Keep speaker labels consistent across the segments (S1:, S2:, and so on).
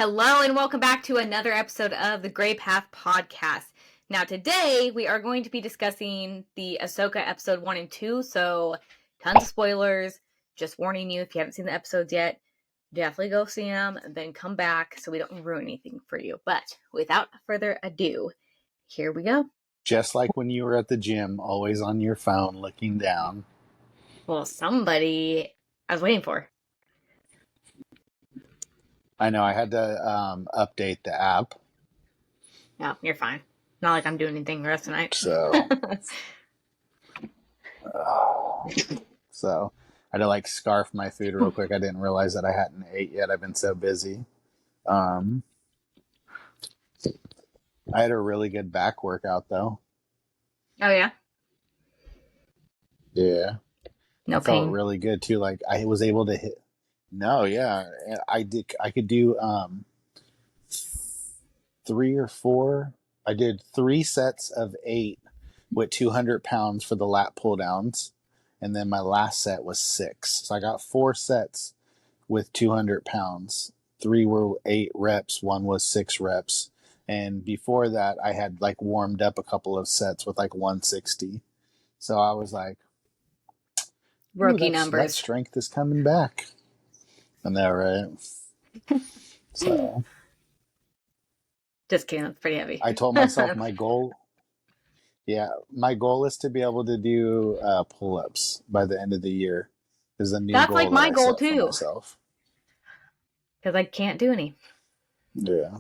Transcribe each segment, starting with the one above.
S1: Hello and welcome back to another episode of the Gray Path Podcast. Now today we are going to be discussing the Ahsoka episode 1 and 2, so tons of spoilers. Just warning you, if you haven't seen the episodes yet, definitely go see them and then come back so we don't ruin anything for you. But without further ado, here we go.
S2: Just like when you were at the gym, always on your phone looking down.
S1: Well, somebody I was waiting for.
S2: I know, I had to update the app.
S1: No, you're fine. Not like I'm doing anything the rest of the night.
S2: So I had to scarf my food real quick. I didn't realize that I hadn't ate yet. I've been so busy. I had a really good back workout though.
S1: Oh yeah?
S2: Yeah.
S1: No
S2: Felt
S1: pain.
S2: really good too. Like I was able to hit. No, yeah. I could do 3 or 4. I did 3 sets of 8 with 200 pounds for the lat pull downs. And then my last set was 6. So I got 4 sets with 200 pounds. 3 were 8 reps. 1 was 6 reps. And before that, I had warmed up a couple of sets with 160. So I was like,
S1: Rookie numbers.
S2: That strength is coming back. I know, right? So.
S1: Just kidding, that's pretty heavy.
S2: I told myself my goal is to be able to do pull-ups by the end of the year. Is a new
S1: that's
S2: goal
S1: like my
S2: that
S1: goal
S2: I set
S1: too.
S2: for myself.
S1: Because I can't do any.
S2: Yeah.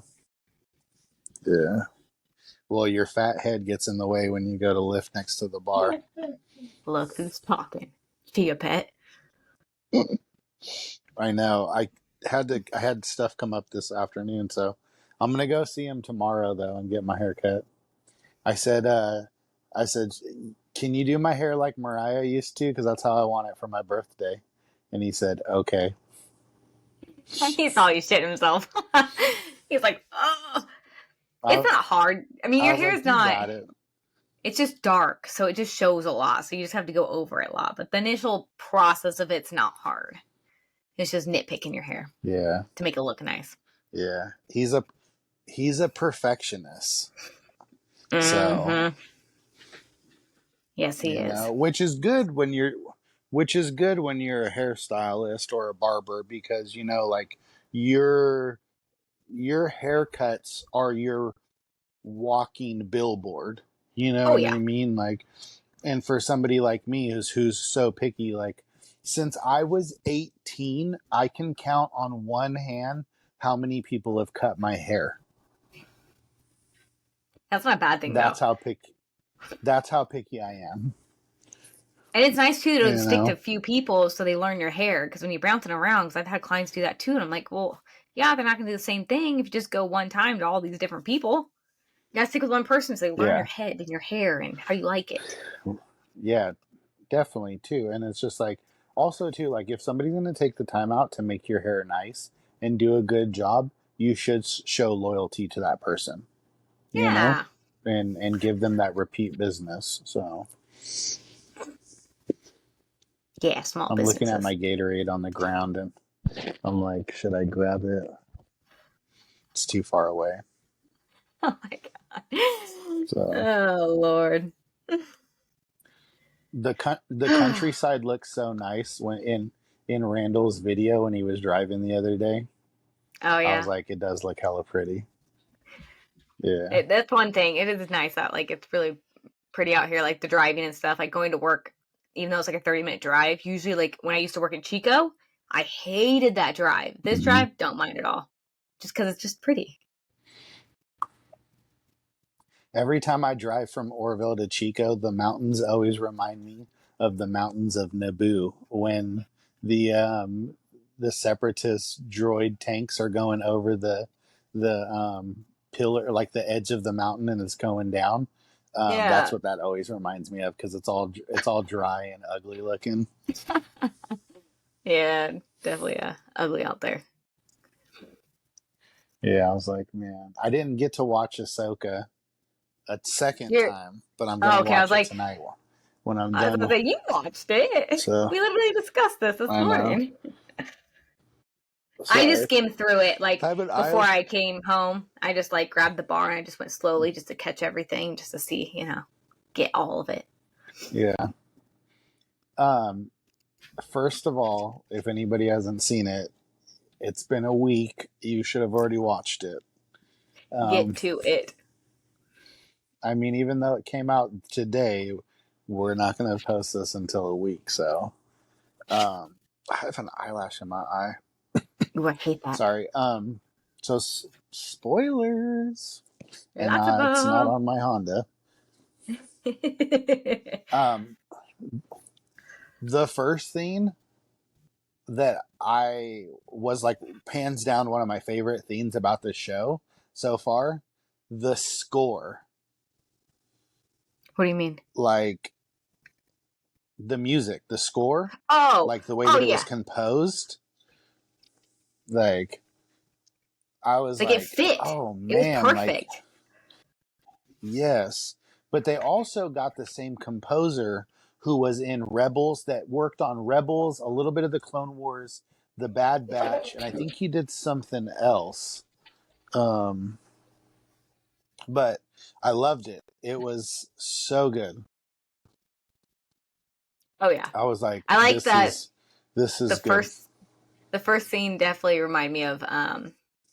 S2: Well, your fat head gets in the way when you go to lift next to the bar.
S1: Look who's talking. Tia pet.
S2: I know. I had stuff come up this afternoon, so I'm gonna go see him tomorrow though and get my hair cut. I said, can you do my hair like Mariah used to? Because that's how I want it for my birthday. And he said, okay.
S1: He thought he shit himself. He's like, oh. It's not hard. I mean, your hair's not. It's just dark, so it just shows a lot. So you just have to go over it a lot. But the initial process of it's not hard. It's just nitpicking your hair.
S2: Yeah.
S1: To make it look nice.
S2: Yeah. He's a perfectionist.
S1: Mm-hmm.
S2: So.
S1: Yes, he is.
S2: Which is good when you're a hairstylist or a barber, because your haircuts are your walking billboard. You know what I mean? And for somebody like me who's so picky, since I was 18, I can count on one hand how many people have cut my hair.
S1: That's not a bad thing.
S2: That's how picky I am.
S1: And it's nice too to stick to a few people so they learn your hair. Because when you're bouncing around, because I've had clients do that too, and I'm like, well, yeah, they're not going to do the same thing if you just go one time to all these different people. You got to stick with one person so they learn your head and your hair and how you like it.
S2: Yeah, definitely too. And it's just also too, if somebody's going to take the time out to make your hair nice and do a good job, you should show loyalty to that person.
S1: Yeah.
S2: You know? And give them that repeat business. So.
S1: Yeah, small businesses.
S2: I'm looking at my Gatorade on the ground and I'm like, should I grab it? It's too far away.
S1: Oh my God.
S2: So.
S1: Oh Lord.
S2: The countryside looks so nice when in Randall's video when he was driving the other day.
S1: Oh yeah.
S2: I was like, it does look hella pretty. Yeah.
S1: That's one thing. It is nice out. It's really pretty out here. The driving and stuff. Going to work, even though it's a 30-minute drive. Usually, when I used to work in Chico, I hated that drive. This drive, don't mind at all, just because it's just pretty.
S2: Every time I drive from Orville to Chico, the mountains always remind me of the mountains of Naboo when the separatist droid tanks are going over the pillar, the edge of the mountain, and it's going down. That's what that always reminds me of, because it's all dry and ugly looking.
S1: Yeah, definitely ugly out there.
S2: Yeah, I was like, man, I didn't get to watch Ahsoka a second time, but I'm going to watch it tonight when I'm done.
S1: I was going to say, you watched it. So, we literally discussed this morning. I just
S2: Sorry.
S1: skimmed through it like
S2: Haven't
S1: before
S2: I?
S1: I came home. I just like grabbed the bar and I just went slowly just to catch everything, just to see, get all of it.
S2: Yeah. Um, First of all, if anybody hasn't seen it, it's been a week. You should have already watched it.
S1: Get
S2: Um,
S1: to it.
S2: I mean, even though it came out today, we're not going to post this until a week. So, I have an eyelash in my eye.
S1: Ooh, I hate that.
S2: Sorry. So spoilers, and
S1: Lots of
S2: it's not
S1: them.
S2: on my Honda. Um, the first thing that I was like, hands down, one of my favorite things about the show so far, the score,
S1: What do you mean?
S2: like the music, the score,
S1: Oh,
S2: like the way
S1: oh
S2: that it was
S1: yeah.
S2: composed, like I was
S1: Like it
S2: like,
S1: fit.
S2: oh
S1: It was
S2: man, like
S1: perfect.
S2: yes. But they also got the same composer who was in Rebels, that worked on Rebels, a little bit of the Clone Wars, the Bad Batch, and I think he did something else. Um, but I loved it. It was so good.
S1: Oh yeah.
S2: I was like,
S1: I like that
S2: this
S1: the
S2: is good.
S1: first the first scene definitely reminded me of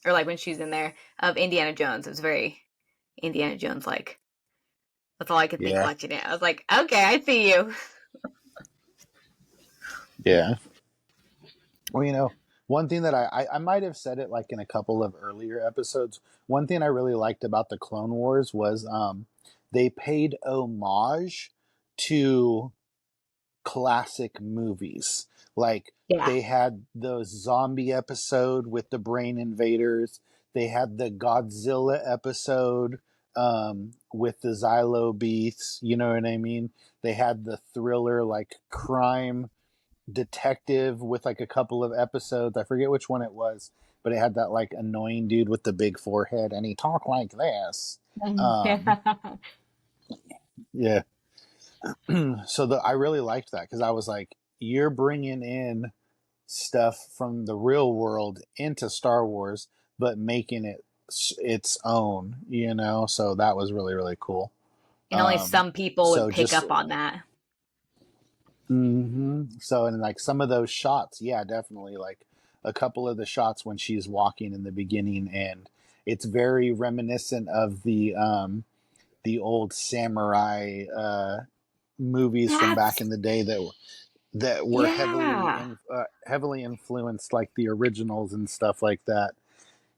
S1: or like when she's in there of Indiana Jones. It was very Indiana Jones like. That's all I could think
S2: Yeah.
S1: watching it. I was like, okay, I see you.
S2: Yeah. Well, one thing that I might have said it like in a couple of earlier episodes. One thing I really liked about the Clone Wars was they paid homage to classic movies. Like
S1: Yeah.
S2: they had the zombie episode with the brain invaders. They had the Godzilla episode with the Xylo beasts. You know what I mean? They had the thriller, like crime detective with like a couple of episodes. I forget which one it was, but it had that like annoying dude with the big forehead, and he talked like this. Um, yeah. So I really liked that because I was like, you're bringing in stuff from the real world into Star Wars, but making it its own. So that was really really cool.
S1: And only some people would
S2: So
S1: pick
S2: just
S1: up on that.
S2: So and like some of those shots, yeah, definitely like a couple of the shots when she's walking in the beginning, and it's very reminiscent of the old samurai movies from back
S1: That's
S2: in the day that were
S1: yeah.
S2: heavily influenced like the originals and stuff like that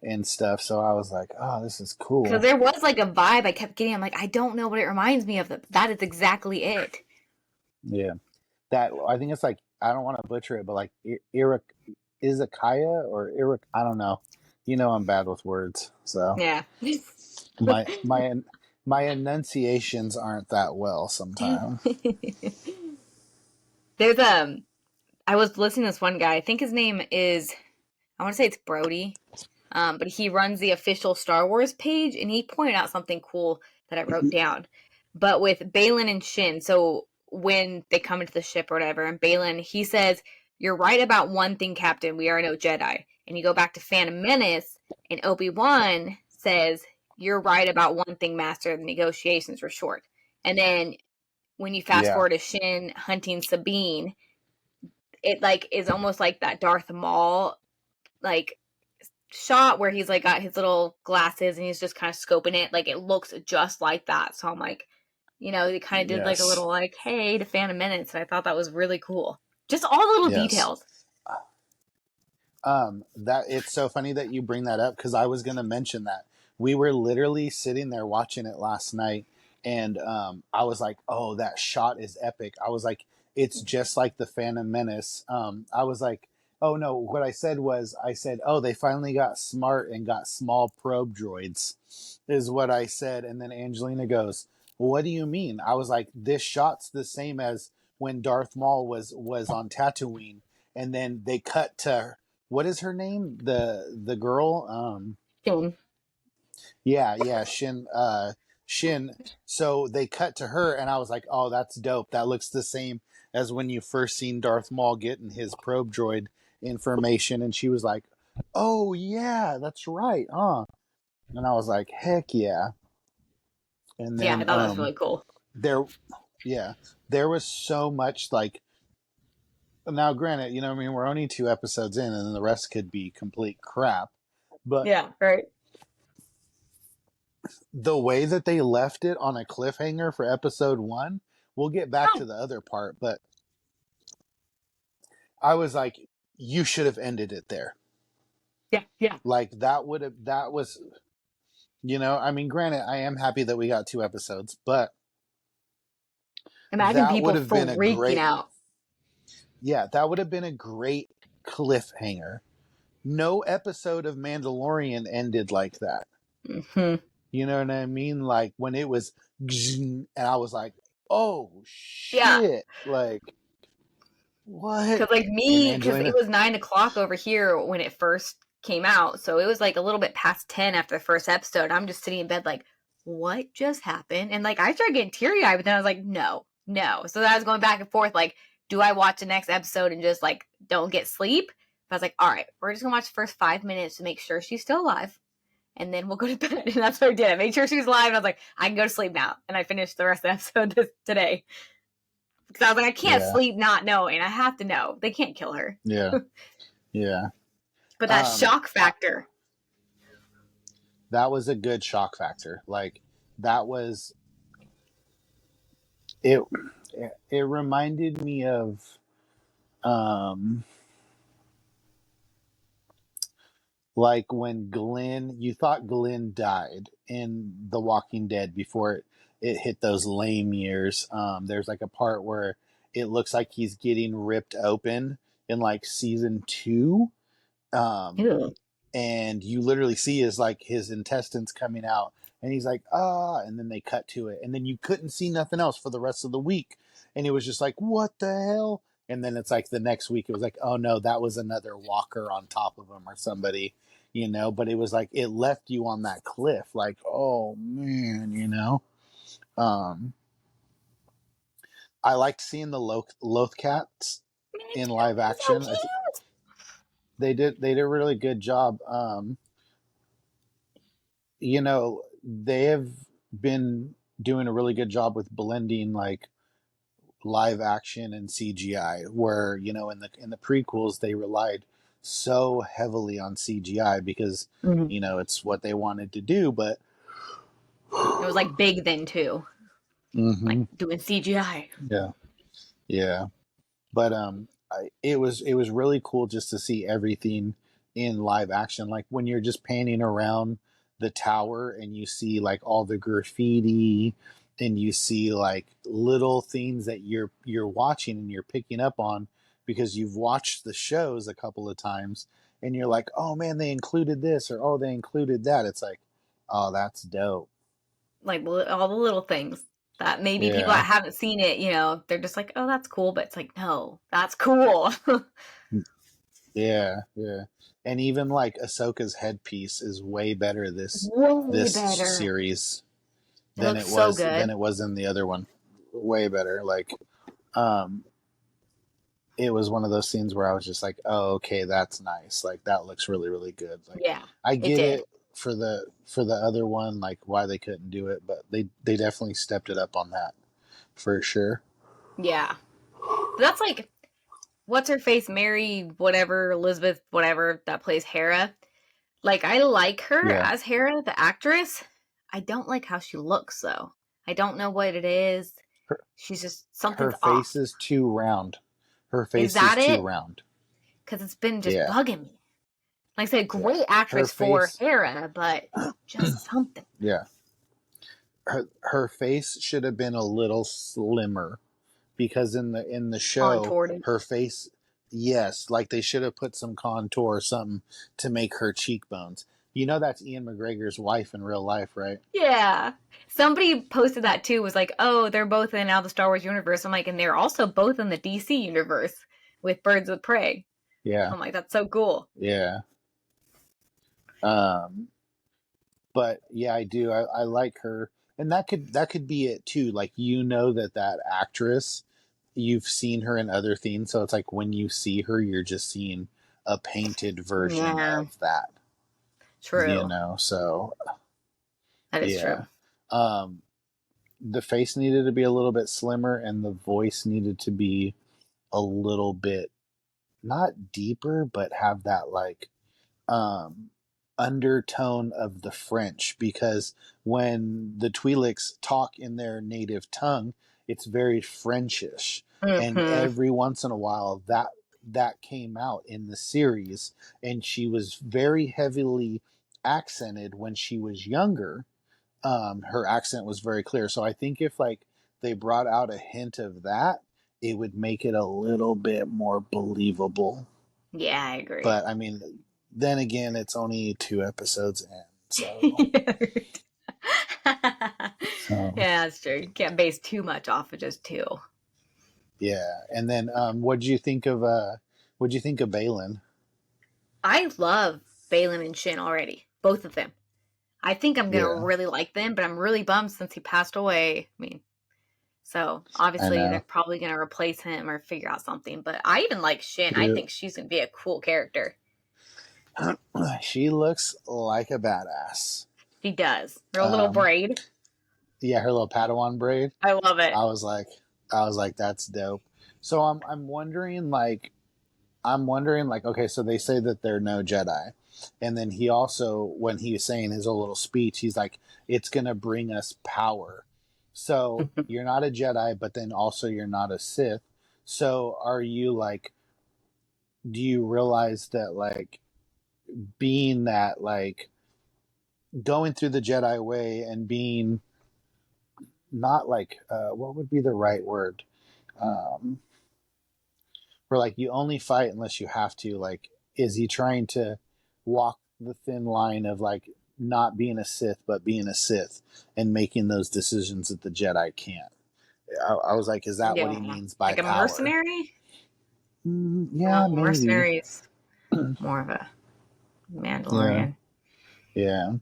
S2: and stuff. So I was like, oh, this is
S1: Because
S2: cool.
S1: there was like a vibe I kept getting. I'm like, I don't know what it reminds me of. That is exactly it.
S2: Yeah, that I think it's like, I don't want to butcher it, but like Izakaya or Irak, I don't know. I'm bad with words, so
S1: Yeah.
S2: my my my enunciations aren't that well sometimes.
S1: There's I was listening to this one guy. I think his name is I want to say it's Brody. But he runs the official Star Wars page, and he pointed out something cool that I wrote down. But with Balin and Shin, so when they come into the ship or whatever, and Balin, he says, "You're right about one thing, Captain. We are no Jedi." And you go back to Phantom Menace, and Obi-Wan says, "You're right about one thing, Master. The negotiations were short." And then when you fast
S2: Yeah,
S1: forward to Shin hunting Sabine, it like is almost like that Darth Maul like shot where he's like got his little glasses and he's just kind of scoping it. Like it looks just like that. So I'm like, they kind of did like a
S2: yes,
S1: little like, hey, to Phantom Minutes. And I thought that was really cool. Just all the little
S2: yes.
S1: details.
S2: That it's so funny that you bring that up because I was going to mention that we were literally sitting there watching it last night, and I was like, "Oh, that shot is epic." I was like, "It's just like the Phantom Menace." I was like, "Oh no!" What I said was, I said, "Oh, they finally got smart and got small probe droids," is what I said, and then Angelina goes, well, "What do you mean?" I was like, "This shot's the same as when Darth Maul was on Tatooine." And then they cut to, what is her name? The girl.
S1: Soon.
S2: Yeah, Shin. So they cut to her, and I was like, oh, that's dope. That looks the same as when you first seen Darth Maul getting his probe droid information. And she was like, oh yeah, that's right, huh? And I was like, heck yeah. And
S1: Yeah, I
S2: then
S1: thought that was really cool.
S2: there, yeah, there was so much like, now granted, I mean, we're only 2 episodes in, and then the rest could be complete crap. But
S1: Yeah, right.
S2: the way that they left it on a cliffhanger for episode 1, we'll get back
S1: Oh,
S2: to the other part, but I was like, you should have ended it there.
S1: yeah, yeah.
S2: Like that was, I mean, granted, I am happy that we got 2 episodes, but
S1: Imagine
S2: that would
S1: people
S2: have been a
S1: freaking
S2: great,
S1: out.
S2: yeah, that would have been a great cliffhanger. No episode of Mandalorian ended like that.
S1: Hmm.
S2: You know what I mean? Like when it was, and I was like, oh
S1: Yeah,
S2: shit, like what?
S1: because like
S2: And
S1: me, because it
S2: Angelina,
S1: was 9 o'clock over here when it first came out, so it was like a little bit past 10 after the first episode. I'm just sitting in bed like, what just happened? And like I started getting teary eyed, but then I was like, no, no. So then I was going back and forth, like, do I watch the next episode and just like don't get sleep? But I was like, all right, we're just gonna watch the first 5 minutes to make sure she's still alive, and then we'll go to bed. And that's what I did. I made sure she was alive, and I was like, I can go to sleep now. And I finished the rest of the episode today. Because I was like, I can't
S2: yeah,
S1: sleep not knowing. I have to know. They can't kill her.
S2: yeah, yeah.
S1: But that
S2: Um,
S1: shock factor.
S2: that was a good shock factor. Like that was it. It reminded me of um like when Glenn, you thought Glenn died in The Walking Dead before it hit those lame years. There's like a part where it looks like he's getting ripped open in like season 2. Um,
S1: Ew.
S2: and you literally see his intestines coming out, and he's like, and then they cut to it, and then you couldn't see nothing else for the rest of the week, and it was just like, what the hell? And then it's like the next week it was like, oh no, that was another walker on top of him or somebody, but it was like it left you on that cliff, like, oh man. um I liked seeing the loth cats
S1: Me
S2: in
S1: too.
S2: live
S1: So
S2: action.
S1: cute.
S2: They did a really good job. They have been doing a really good job with blending like live action and CGI, where in the prequels they relied so heavily on CGI because
S1: Mhm.
S2: it's what they wanted to do, but
S1: It was like big then too. Like
S2: hmm
S1: doing CGI.
S2: yeah, yeah. But it was really cool just to see everything in live action. Like when you're just panning around the tower and you see like all the graffiti, and you see like little things that you're watching and you're picking up on because you've watched the shows a couple of times, and you're like, oh man, they included this, or oh, they included that. It's like, oh, that's dope.
S1: Like all the little things that maybe people
S2: Yeah.
S1: that haven't seen it, they're just like, oh, that's cool. But it's like, no, that's cool.
S2: Yeah, yeah. And even like Ahsoka's headpiece is way better
S1: Way
S2: this
S1: better.
S2: series
S1: It looks so good.
S2: than it was in the other one. Way better. Like um it was one of those scenes where I was just like, "Oh, okay, that's nice. Like that looks really really good." Like
S1: Yeah,
S2: I
S1: it
S2: get
S1: did.
S2: it for the other one, like why they couldn't do it, but they definitely stepped it up on that for sure.
S1: Yeah. But that's like, what's her face? Mary, whatever, Elizabeth, whatever, that plays Hera. Like, I like her
S2: Yeah.
S1: as Hera, the actress. I don't like how she looks, though. I don't know what it is.
S2: Her
S1: She's just,
S2: her
S1: something's
S2: face
S1: off.
S2: is too round. Her
S1: Is
S2: face is
S1: that
S2: too
S1: it?
S2: round.
S1: Because it's been just
S2: Yeah.
S1: bugging me. Like I said,
S2: Yeah.
S1: great
S2: Her
S1: actress for
S2: face
S1: Hera, but just something
S2: yeah. Her face should have been a little slimmer, because in the show
S1: contoured.
S2: her face, yes, like they should have put some contour or something to make her cheekbones. That's Ian McGregor's wife in real life, right?
S1: Yeah. Somebody posted that too, was like, oh, they're both in now the Star Wars universe. I'm like, and they're also both in the DC universe with Birds of Prey.
S2: Yeah,
S1: I'm like, that's so cool.
S2: yeah. um but yeah, I do, I like her, and that could be it too. Like, that actress, you've seen her in other things, so it's like when you see her you're just seeing, a painted version
S1: Yeah,
S2: of that,
S1: true.
S2: so
S1: That is true.
S2: yeah. um the face needed to be a little bit slimmer, and the voice needed to be a little bit not deeper, but have that like um, undertone of the French, because when the Twi'leks talk in their native tongue, it's very Frenchish, and
S1: Hmm.
S2: every once in a while that came out in the series, and she was very heavily accented when she was younger. Her accent was very clear, so I think if like they brought out a hint of that, it would make it a little bit more believable.
S1: Yeah, I agree.
S2: But I mean, then again, it's only 2 episodes in, so so
S1: Yeah, that's true. You can't base too much off of just two.
S2: yeah. And then, what'd you think of Balin?
S1: I love Balin and Shin already, both of them. I think I'm gonna
S2: Yeah,
S1: really like them, but I'm really bummed since he passed away. I mean, so
S2: I
S1: obviously they're
S2: know.
S1: probably gonna replace him or figure out something. But I even like Shin. I
S2: She
S1: think she's gonna be a cool character.
S2: she looks like a badass.
S1: She does. Her little
S2: Um,
S1: braid.
S2: yeah, her little Padawan braid.
S1: I love it.
S2: I was like, that's dope. So I'm wondering, like, okay, so they say that they're no Jedi. And then he also, when he was saying his little speech, he's like, it's going to bring us power. So you're not a Jedi, but then also you're not a Sith. So are you like, do you realize that, like, being that, like, going through the Jedi way and being not like, what would be the right word? Um, where like you only fight unless you have to, like, is he trying to walk the thin line of like not being a Sith but being a Sith and making those decisions that the Jedi can't? I was like, is that what he
S1: Yeah,
S2: means by
S1: like a
S2: power?
S1: mercenary.
S2: Yeah,
S1: No,
S2: maybe.
S1: mercenary's more of a
S2: Yeah,
S1: Mandalorian.
S2: yeah.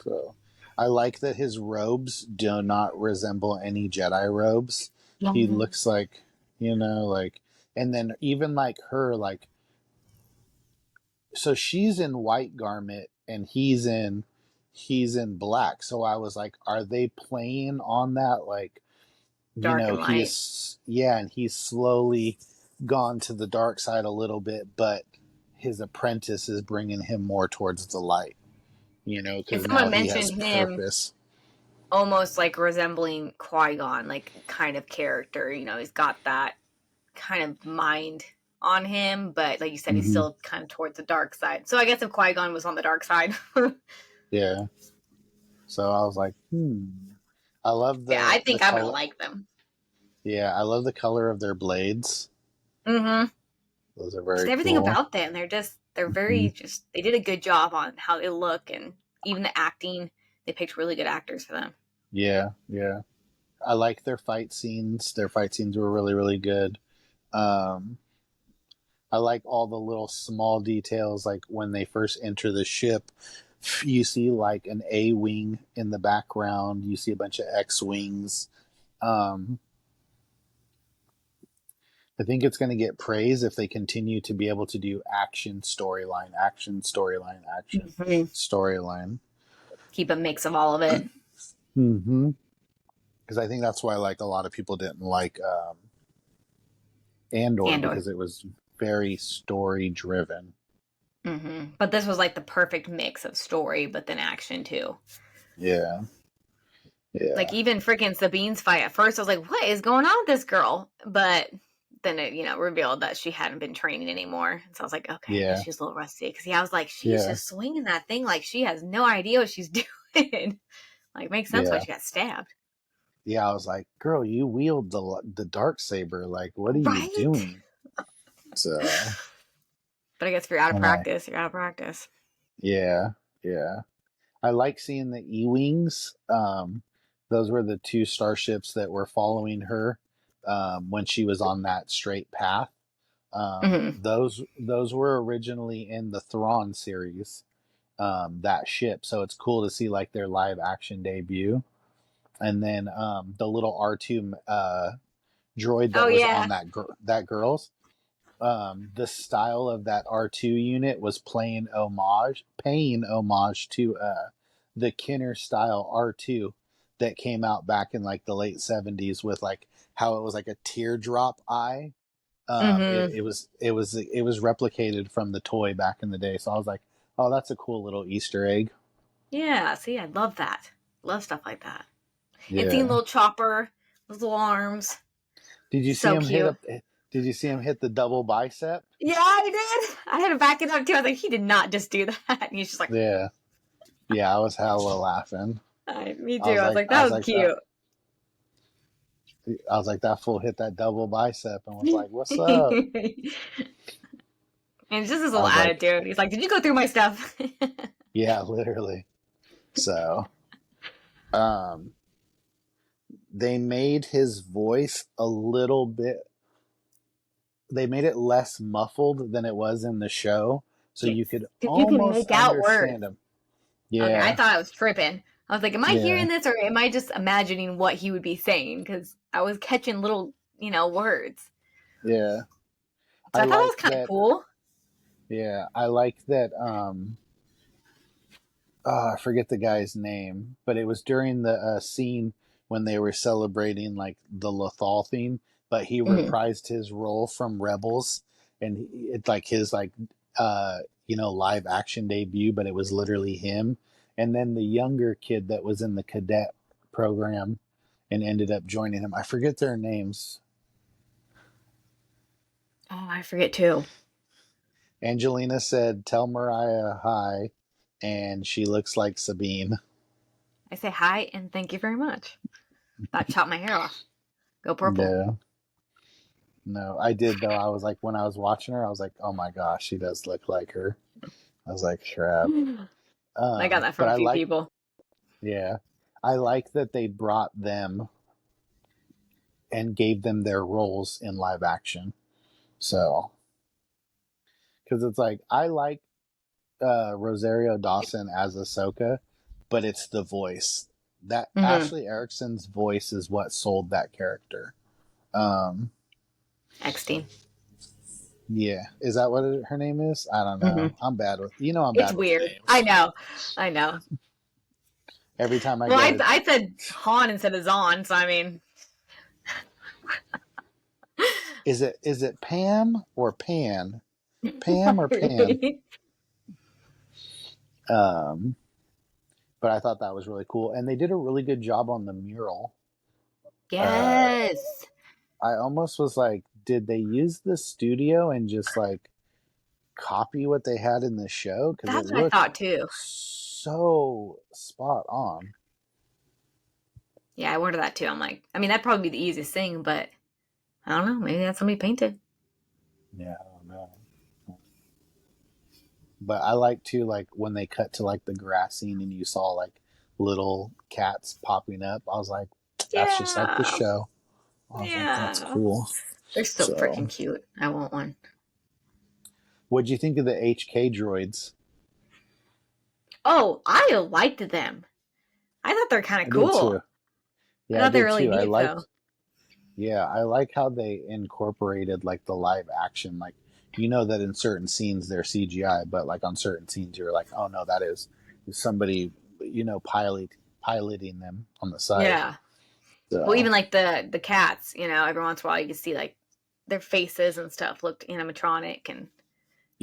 S2: So I like that his robes do not resemble any Jedi robes. He
S1: Yeah.
S2: looks like, like, and then even like her, like, so she's in white garment and he's in black. So I was like, are they playing on that? Like,
S1: Dark and
S2: he
S1: light.
S2: is, yeah, and he's slowly gone to the dark side a little bit, but his apprentice is bringing him more towards the light,
S1: And
S2: because now
S1: someone
S2: he has
S1: mentioned him
S2: purpose.
S1: almost like resembling Qui-Gon, like kind of character. He's got that kind of mind on him, but like you said, he's
S2: Hmm.
S1: still kind of towards the dark side. So I guess if Qui-Gon was on the dark side.
S2: Yeah. So I was like, I love
S1: Yeah, I
S2: the
S1: think I'm gonna
S2: color.
S1: like them.
S2: Yeah, I love the color of their blades.
S1: Mm-hmm.
S2: Those are
S1: Just
S2: very
S1: everything
S2: cool.
S1: about them. They're
S2: Hmm.
S1: very just they did a good job on how they look and even the acting. They picked really good actors for them.
S2: Yeah, yeah. I like their fight scenes. Their fight scenes were really, really good. Um, I like all the little small details, like when they first enter the ship, you see like an A wing in the background. You see a bunch of X wings. Um, I think it's going to get praise if they continue to be able to do action storyline, action
S1: Mm-hmm.
S2: storyline.
S1: Keep a mix of all of it.
S2: Mm-hmm. Because I think that's why like a lot of people didn't like Andor,
S1: Andor.
S2: because it was very story driven.
S1: But this was like the perfect mix of story, but then action too.
S2: Yeah,
S1: Like
S2: yeah,
S1: even freaking Sabine's fight. At first, I was like, "What is going on with this girl?" But then it, revealed that she hadn't been training anymore. So I was like, "Okay, I guess
S2: yeah,
S1: she's a little rusty." Because yeah, I was like, "She's
S2: yeah,
S1: just swinging that thing like she has no idea what she's doing." Like, makes sense why
S2: yeah,
S1: she got stabbed,
S2: yeah. I was like, girl, you wield the dark saber. Like, what are you
S1: right?
S2: doing? So
S1: But I guess if you're out of
S2: and I,
S1: practice, you're out of practice.
S2: yeah, yeah. I like seeing the E-wings. Those were the two starships that were following her when she was on that straight path.
S1: Hmm.
S2: Those were originally in the Thrawn series. That ship, so it's cool to see like their live action debut. And then the little R2 droid
S1: Oh
S2: that was on
S1: yeah,
S2: that girl's. the style of that R2 unit was paying homage to the Kenner style R2 that came out back in like the late 70s with like how it was like a teardrop eye.
S1: Mm-hmm.
S2: It was replicated from the toy back in the day. So I was like, oh, that's a cool little Easter egg.
S1: Yeah, see, I love that. Love stuff like that. And seeing
S2: Yeah.
S1: little Chopper, those little arms,
S2: Did you see
S1: so
S2: him hit
S1: cute.
S2: up? Did you see him hit the double bicep?
S1: Yeah, I did. I had to back it up too. I was like, he did not just do that. And he's just like,
S2: Yeah. Yeah, I was hella laughing.
S1: me too. I was like,
S2: I
S1: that
S2: was
S1: was
S2: like that.
S1: cute.
S2: I was like that fool hit that double bicep and was like, "What's up?"
S1: And it's just his
S2: I
S1: little
S2: was like,
S1: attitude. He's like, did you go through my stuff?
S2: "Yeah, literally." So, um, they made his voice a little bit. They made it less muffled than it was in the show, so
S1: Yes.
S2: you could
S1: Because you can
S2: almost
S1: make out words.
S2: understand him.
S1: Okay, I
S2: Yeah,
S1: thought I was tripping. I was like, am I
S2: yeah,
S1: hearing this or am I just imagining what he would be saying? Because I was catching little, words.
S2: yeah.
S1: So
S2: I
S1: I thought that
S2: like
S1: was kind of
S2: that.
S1: cool.
S2: Yeah, I like that. I forget the guy's name, but it was during the scene when they were celebrating like the Lothal theme, but he
S1: Hmm.
S2: reprised his role from Rebels, and it's like his like live action debut, but it was literally him, and then the younger kid that was in the cadet program and ended up joining him. I forget their names.
S1: Oh, I forget too.
S2: Angelina said, "Tell Mariah hi," and she looks like Sabine.
S1: I say hi and thank you very much. About to chop my hair off. Go purple.
S2: No. No, I did though. I was like, when I was watching her, I was like, oh my gosh, she does look like her. I was like, crap.
S1: I got that
S2: But
S1: from a
S2: I
S1: few
S2: like,
S1: people.
S2: yeah, I like that they brought them and gave them their roles in live action. So, because it's like, I like Rosario Dawson as Ahsoka, but it's the voice. That
S1: Hmm.
S2: Ashley Erickson's voice is what sold that character. Um,
S1: Eckstein.
S2: yeah, is that what her name is? I don't
S1: Hmm.
S2: know. I'm bad with I'm
S1: It's
S2: bad with
S1: weird. I
S2: names.
S1: know. I know.
S2: Every time I
S1: Well,
S2: get
S1: I,
S2: it,
S1: I said Han instead of Zahn, so I mean,
S2: is it Pam or Pan? Pam or Pan?
S1: right?
S2: Um, but I thought that was really cool, and they did a really good job on the mural. Uh,
S1: Yes.
S2: I almost was like, did they use the studio and just like copy what they had in the show? Because it
S1: That's what I
S2: looked
S1: thought too.
S2: so spot on.
S1: Yeah, I wondered that too. I'm like, I mean, that'd probably be the easiest thing, but I don't know. Maybe that's somebody painted.
S2: Yeah, I don't know. But I like to like when they cut to like the grass scene and you saw like little cats popping up. I was like, that's just like the
S1: Yeah.
S2: show. I was like, that's
S1: Yeah.
S2: cool.
S1: They're so
S2: So,
S1: freaking cute. I want one.
S2: what'd you think of the HK droids?
S1: Oh, I liked them. I thought they're kind of
S2: I did
S1: cool.
S2: too.
S1: I
S2: Yeah, I
S1: thought they were
S2: did
S1: really
S2: too.
S1: neat though.
S2: I like how they incorporated like the live action. Like, you know that in certain scenes they're CGI, but like on certain scenes you're like, oh no, that is somebody, piloting them on the side.
S1: Yeah. Well,
S2: So,
S1: even like the cats, every once in a while you can see like their faces and stuff looked animatronic, and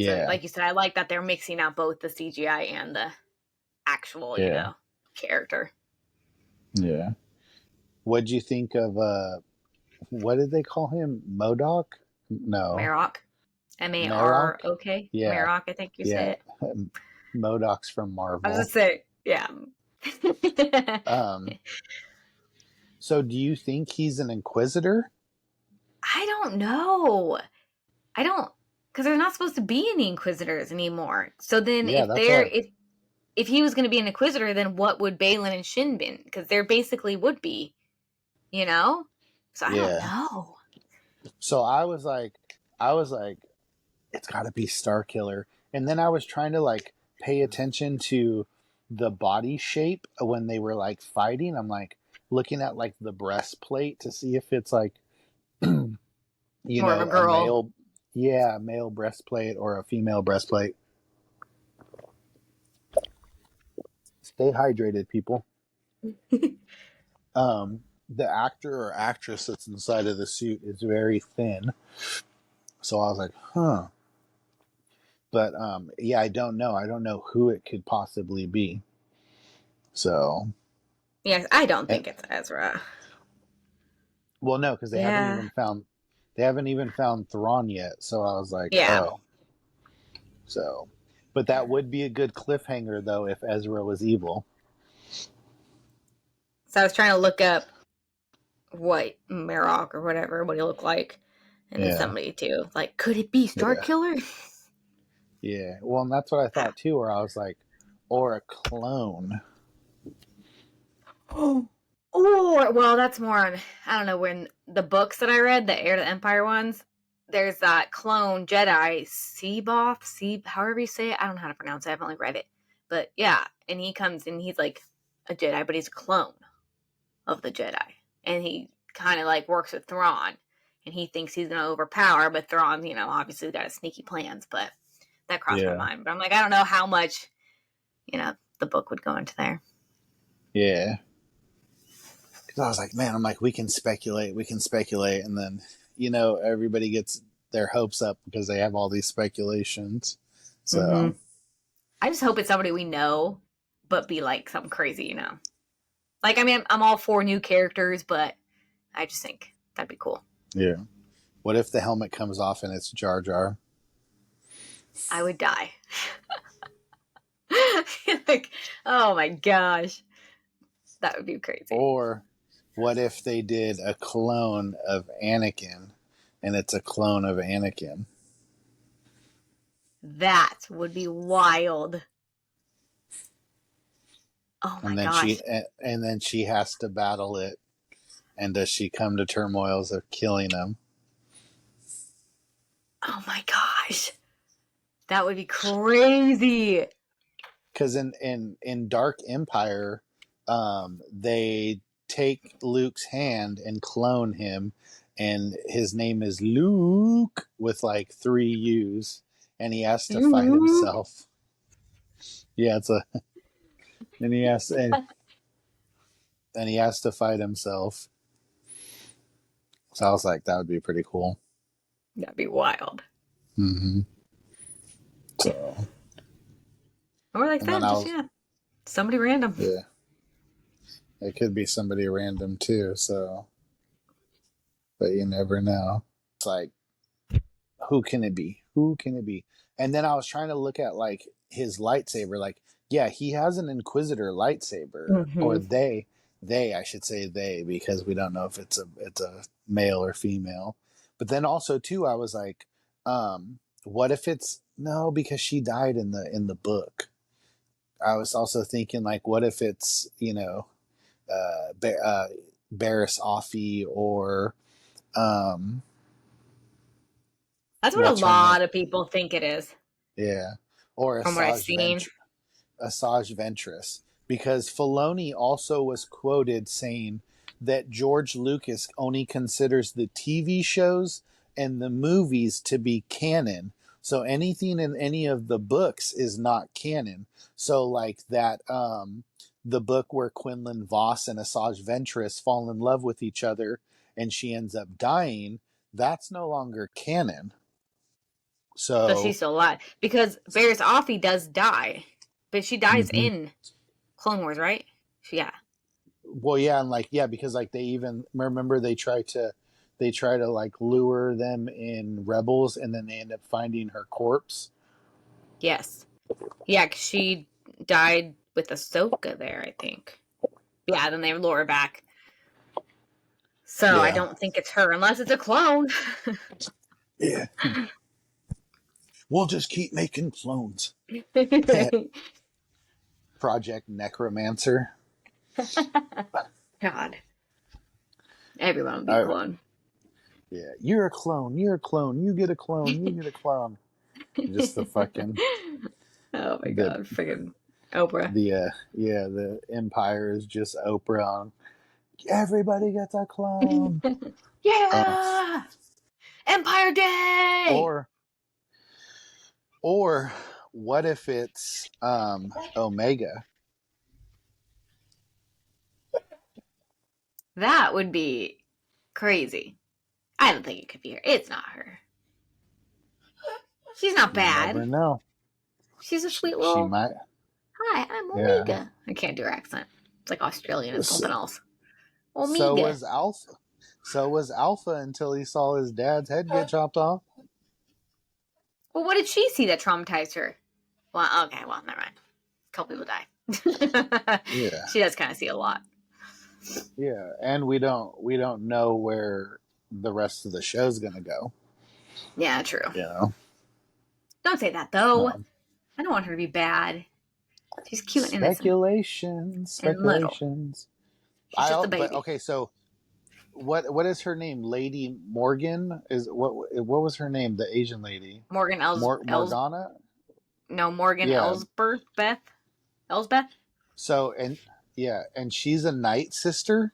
S1: so
S2: yeah,
S1: like you said, I like that they're mixing out both the CGI and the actual,
S2: yeah,
S1: character.
S2: yeah. What'd you think of what did they call him? Modoc? No,
S1: Marok, Marok,
S2: Marok. Yeah,
S1: Marok. I think you say
S2: yeah.
S1: it.
S2: Modoc's from
S1: I was
S2: Marvel.
S1: just say, yeah.
S2: Um, so do you think he's an Inquisitor?
S1: I don't know. I don't, because there's not supposed to be any Inquisitors anymore. So then,
S2: Yeah, that's what.
S1: if he was going to be an Inquisitor, then what would Balin and Shin been? Because there basically would be, you know. So I don't
S2: Yeah.
S1: know.
S2: So I was like, it's got to be Starkiller, and then I was trying to like pay attention to the body shape when they were like fighting. I'm like looking at like the breastplate to see if it's like
S1: More of a
S2: a
S1: girl.
S2: male. Yeah, a male breastplate or a female breastplate. Stay hydrated, people. The actor or actress that's inside of the suit is very thin. So I was like, huh. But yeah, I don't know. I don't know who it could possibly be. So,
S1: Yes, I don't
S2: and
S1: think it's Ezra.
S2: well, no, because
S1: Yeah.
S2: they haven't even found Thrawn yet. So I was like,
S1: Yeah.
S2: oh, so. But that would be a good cliffhanger, though, if Ezra was evil.
S1: So I was trying to look up what Marok or whatever, what he looked like. And then
S2: Yeah,
S1: somebody too. Like, could it be Star
S2: yeah,
S1: Killer?
S2: yeah. Well, and that's what I
S1: Ah.
S2: thought too. Where I was like, or a clone.
S1: Oh. Or well, that's more on I don't know, when the books that I read, the Heir to the Empire ones, there's that clone Jedi, Seaboff, however you say it. I don't know how to pronounce it. I've only read it. But yeah, and he comes and he's like a Jedi, but he's a clone of the Jedi. And he kind of like works with Thrawn. And he thinks he's gonna overpower, but Thrawn, obviously got his sneaky plans, but that crossed my
S2: Yeah,
S1: mind. But I'm like, I don't know how much, the book would go into there.
S2: yeah. Because I was like, man, I'm like, we can speculate, and then everybody gets their hopes up because they have all these speculations.
S1: Mm-hmm.
S2: So
S1: I just hope it's somebody we know, but be like something crazy. Like, I mean, I'm all for new characters, but I just think that'd be cool.
S2: yeah, what if the helmet comes off and it's Jar Jar?
S1: I would die. Like, oh my gosh, that would be crazy.
S2: Or what if they did a clone of Anakin, and it's a clone of Anakin,
S1: That would be wild. Oh my
S2: and then
S1: gosh.
S2: she has to battle it, and does she come to turmoils of killing him?
S1: Oh my gosh. That would be crazy.
S2: Because in Dark Empire, they take Luke's hand and clone him, and his name is Luke with like three U's, and he has to fight
S1: Luke.
S2: himself. Yeah, it's a and he has to fight himself. So I was like, that would be pretty cool.
S1: That'd be wild.
S2: Mm-hmm. So
S1: Or like
S2: and then
S1: that,
S2: I
S1: just
S2: was
S1: somebody random.
S2: yeah, it could be somebody random too. So, but you never know. It's like, who can it be? Who can it be? And then I was trying to look at like his lightsaber. Like, yeah, he has an Inquisitor lightsaber, or
S1: Mm-hmm.
S2: I should say they, because we don't know if it's a male or female. But then also too, I was like, what if it's no, because she died in the book. I was also thinking like, what if it's Barris Offee or um,
S1: That's what a
S2: what's her name?
S1: lot of people think it is,
S2: Yeah, or
S1: from what I've seen.
S2: Asajj Ventress, because Filoni also was quoted saying that George Lucas only considers the TV shows and the movies to be canon. So anything in any of the books is not canon. So like that the book where Quinlan Voss and Asajj Ventress fall in love with each other and she ends up dying, that's no longer canon.
S1: So
S2: So
S1: she's still alive. Because Barris Offee does die. But she dies
S2: mhm.
S1: in Clone Wars, right? Yeah.
S2: Well, yeah, and like yeah, because like they even remember they try to like lure them in Rebels, and then they end up finding her corpse.
S1: Yes. Yeah, because she died with Ahsoka there, I think. Yeah, then they lure her back. So I
S2: Yeah,
S1: don't think it's her, unless it's a clone.
S2: yeah. We'll just keep making clones. Project Necromancer.
S1: God. Everyone would be a
S2: Uh,
S1: clone.
S2: yeah, you're a clone. You're a clone. You get a clone. You get a clone. Just the fucking
S1: Oh my
S2: the
S1: god, friggin' Oprah.
S2: yeah, the Empire is just Oprah on. Everybody gets a clone. Uh,
S1: Yeah. Empire Day!
S2: Or what if it's Omega?
S1: That would be crazy. I don't think it could be her. It's not her. She's not
S2: You never
S1: bad.
S2: know.
S1: She's a sweet
S2: She
S1: little.
S2: might.
S1: Hi, I'm
S2: Yeah.
S1: Omega. I can't do her accent. It's like Australian. It's
S2: So,
S1: something else.
S2: so
S1: Omega.
S2: was Alpha. So was Alpha until he saw his dad's head get chopped off.
S1: Well, what did she see that traumatized her? Well, okay, well, never mind. A couple people die.
S2: Yeah.
S1: She does kind of see a lot.
S2: Yeah, and we don't know where the rest of the show's gonna go.
S1: Yeah, true.
S2: You know.
S1: Don't say that though.
S2: Um,
S1: I don't want her to be bad. She's cute and innocent
S2: speculations.
S1: and little. She's just a
S2: But
S1: baby.
S2: okay, so what is her name? Lady Morgan is what was her name? The Asian lady,
S1: Morgan
S2: Morgana.
S1: Morgan
S2: Yeah.
S1: Elsbeth.
S2: So and she's a Night Sister.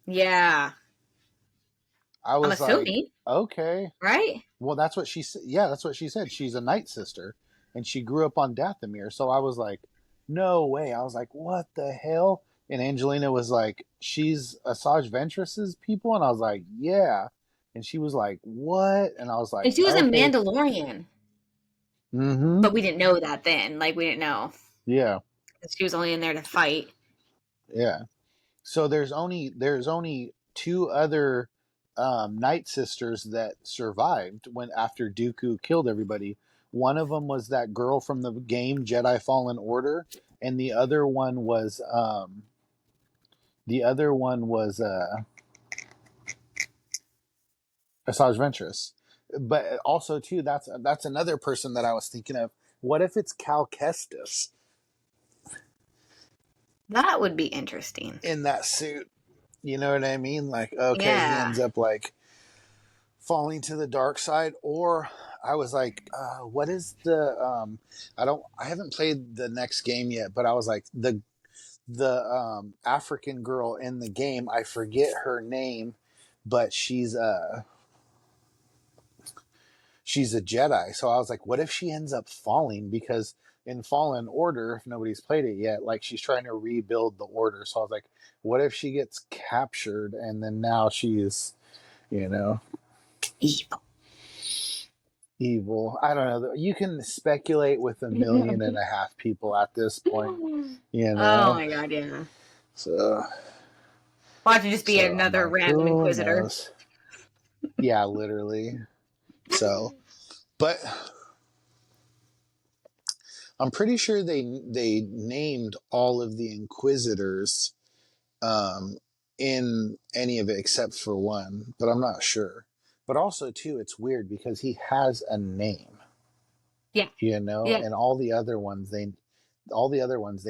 S1: Yeah,
S2: I
S1: I'm
S2: was like,
S1: assuming,
S2: okay,
S1: right?
S2: well that's what she said. Yeah, that's what she said. She's a Night Sister, and she grew up on Dathomir. So I was like, no way. I was like, what the hell? And Angelina was like, she's Asajj Ventress's people, and I was like, yeah. And she was like, what? And I was like,
S1: And she was a
S2: okay.
S1: Mandalorian,
S2: Mm-hmm.
S1: but we didn't know that then. Like we didn't know
S2: Yeah.
S1: she was only in there to fight.
S2: Yeah. So there's only two other Night Sisters that survived when after Dooku killed everybody. One of them was that girl from the game Jedi Fallen Order, and the other one was Asajj Ventress. But also too, that's another person that I was thinking of. What if it's Cal Kestis
S1: That would be interesting.
S2: in that suit? You know what I mean? Like, okay, he
S1: Yeah.
S2: ends up like falling to the dark side. Or I was like, what is the I haven't played the next game yet, but I was like, the African girl in the game, I forget her name, but she's a Jedi. So I was like, what if she ends up falling? Because in Fallen Order, if nobody's played it yet, like she's trying to rebuild the order. So I was like, what if she gets captured and then now she's, you know, evil? I don't know. You can speculate with 1.5 million people at this point, you
S1: Oh
S2: know.
S1: my god, yeah.
S2: So,
S1: Watch it just be
S2: so I'm
S1: another
S2: like,
S1: random
S2: who
S1: inquisitor.
S2: knows? Yeah, literally. So, but I'm pretty sure they named all of the inquisitors um, in any of it except for one, but I'm not sure. But also too, it's weird because he has a name,
S1: Yeah.
S2: you know,
S1: Yeah.
S2: and all the other ones they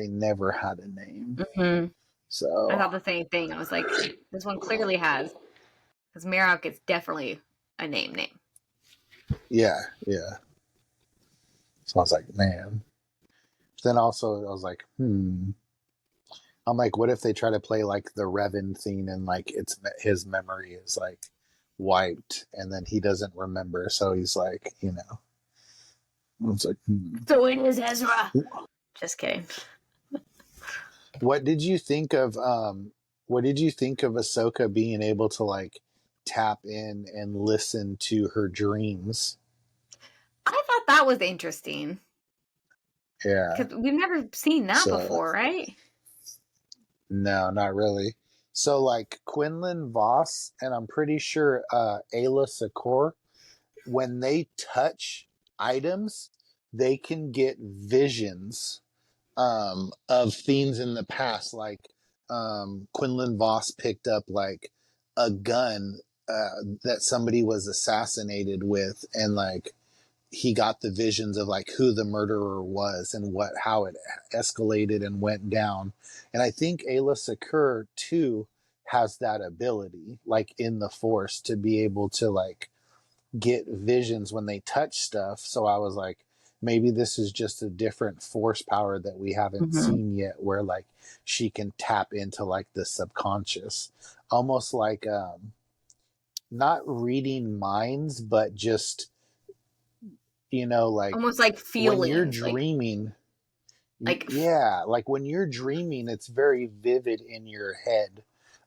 S2: never had a name.
S1: Mm-hmm. I
S2: So
S1: thought the same thing. I was like, this one clearly has, because Marok is definitely a name.
S2: yeah, yeah. So I was like, man. Then also I was like, I'm like, what if they try to play like the Revan scene and like it's his memory is like wiped and then he doesn't remember, so he's like, I was like,
S1: So it is Ezra. Just kidding.
S2: What did you think of Ahsoka being able to like tap in and listen to her dreams?
S1: I thought that was interesting
S2: Yeah.
S1: because we've never seen that
S2: So
S1: before, right?
S2: no, not really. So like Quinlan Voss and I'm pretty sure Ayla Secor, when they touch items, they can get visions of themes in the past. Like Quinlan Voss picked up like a gun that somebody was assassinated with, and like he got the visions of like who the murderer was and how it escalated and went down. And I think Ayla Secur too has that ability, like in the Force, to be able to like get visions when they touch stuff. So I was like, maybe this is just a different force power that we haven't
S1: Mm-hmm.
S2: seen yet, where like she can tap into like the subconscious, almost like not reading minds, but just, you know, like
S1: Almost like
S2: when you're
S1: feelings,
S2: dreaming,
S1: like
S2: yeah, like when you're dreaming, it's very vivid in your head,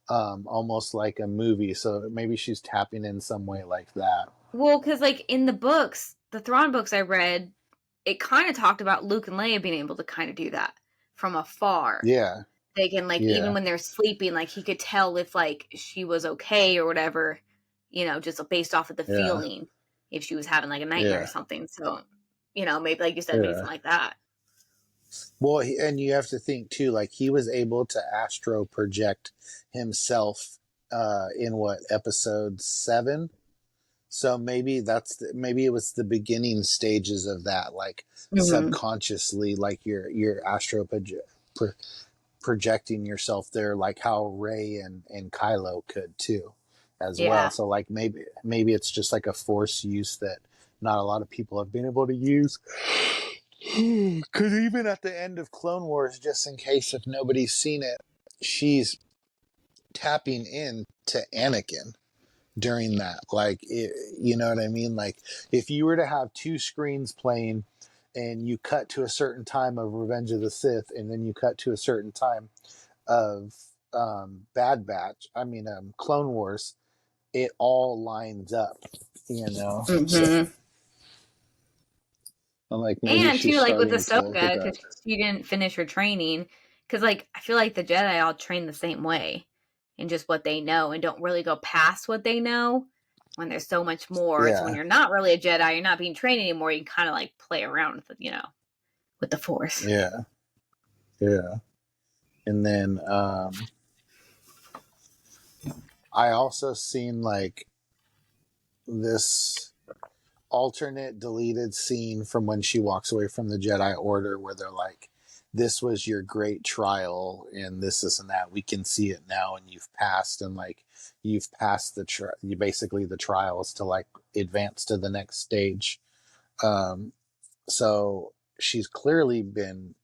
S2: almost like a movie. So maybe she's tapping in some way like that.
S1: well, because like in the books, the Thrawn books I read, it kind of talked about Luke and Leia being able to kind of do that from afar.
S2: Yeah,
S1: They can like even
S2: yeah,
S1: when they're sleeping, like he could tell if like she was okay or whatever, just based off of the
S2: yeah,
S1: feeling if she was having like a nightmare or
S2: yeah,
S1: something. So, maybe like you said, maybe
S2: yeah.
S1: something like that.
S2: Well, and you have to think too, like he was able to astro project himself in what, episode 7? So maybe maybe it was the beginning stages of that, like
S1: Hmm.
S2: subconsciously, like you're pro- projecting yourself there, like how Ray and Kylo could too, as well.
S1: Yeah.
S2: So like maybe it's just like a force use that not a lot of people have been able to use. Because even at the end of Clone Wars, just in case if nobody's seen it, she's tapping in to Anakin during that. Like, you know what I mean? Like, if you were to have two screens playing and you cut to a certain time of Revenge of the Sith and then you cut to a certain time of Clone Wars, it all lines up, you know? So
S1: Hmm.
S2: I'm like, maybe
S1: And
S2: she's
S1: too, like with
S2: starting to hit
S1: Ahsoka,
S2: that.
S1: because she didn't finish her training. Because like I feel like the Jedi all train the same way, in just what they know, and don't really go past what they know. When there's so much more, so when
S2: Yeah,
S1: you're not really a Jedi, you're not being trained anymore. You can kind of like play around with with the Force.
S2: yeah, yeah. And then I also seen like this alternate deleted scene from when she walks away from the Jedi Order where they're like, this was your great trial and this and that. We can see it now and you've passed, and like you've passed basically the trials to like advance to the next stage. Um, so she's clearly been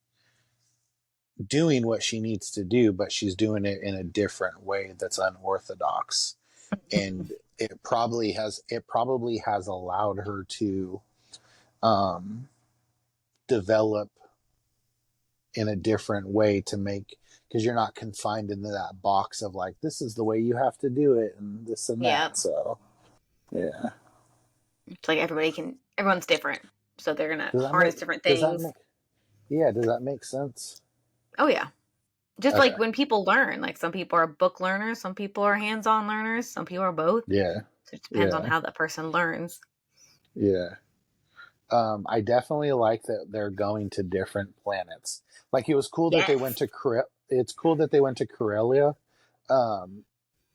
S2: doing what she needs to do, but she's doing it in a different way that's unorthodox. And it probably has allowed her to um, develop in a different way to make, because you're not confined into that box of like, this is the way you have to do it and this and
S1: Yeah,
S2: that. So yeah.
S1: it's like everyone's different, so they're gonna
S2: Does that
S1: harness
S2: make
S1: different
S2: does that
S1: things.
S2: make yeah, does that make sense?
S1: Oh yeah, just
S2: Okay.
S1: like when people learn, like some people are book learners, some people are hands-on learners, some people are both.
S2: Yeah.
S1: So it depends on
S2: Yeah.
S1: how that person learns.
S2: Yeah. I definitely like that they're going to different planets. Like it was cool that they went
S1: Yes.
S2: to it's cool that they went to Corellia. Um,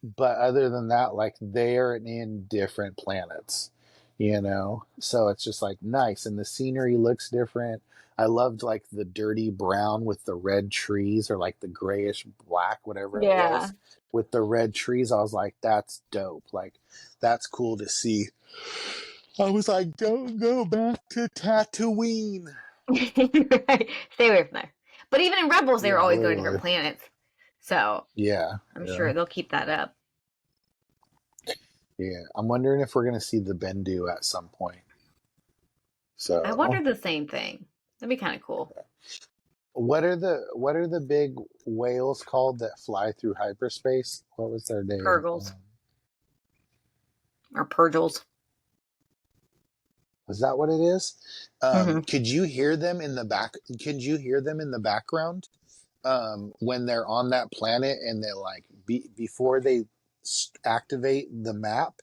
S2: but other than that, like they're in different planets, you know? So it's just like nice. And the scenery looks different. I loved like the dirty brown with the red trees, or like the grayish black, whatever it
S1: Yeah.
S2: was, with the red trees. I was like, that's dope. Like, that's cool to see. I was like, don't go back to Tatooine.
S1: Right. Stay away from there. But even in Rebels, they were
S2: Yeah,
S1: always going to different
S2: literally.
S1: planets. So
S2: Yeah,
S1: I'm
S2: yeah,
S1: sure they'll keep that up.
S2: yeah. I'm wondering if we're gonna see the Bendu at some point.
S1: I
S2: So,
S1: wondered the same thing. That'd be kind of cool.
S2: what are the big whales called that fly through hyperspace? What was their name?
S1: Purgles or Purgles.
S2: Was that what it is?
S1: Hmm.
S2: Could you hear them in the back? Could you hear them in the background when they're on that planet and they're like before they activate the map?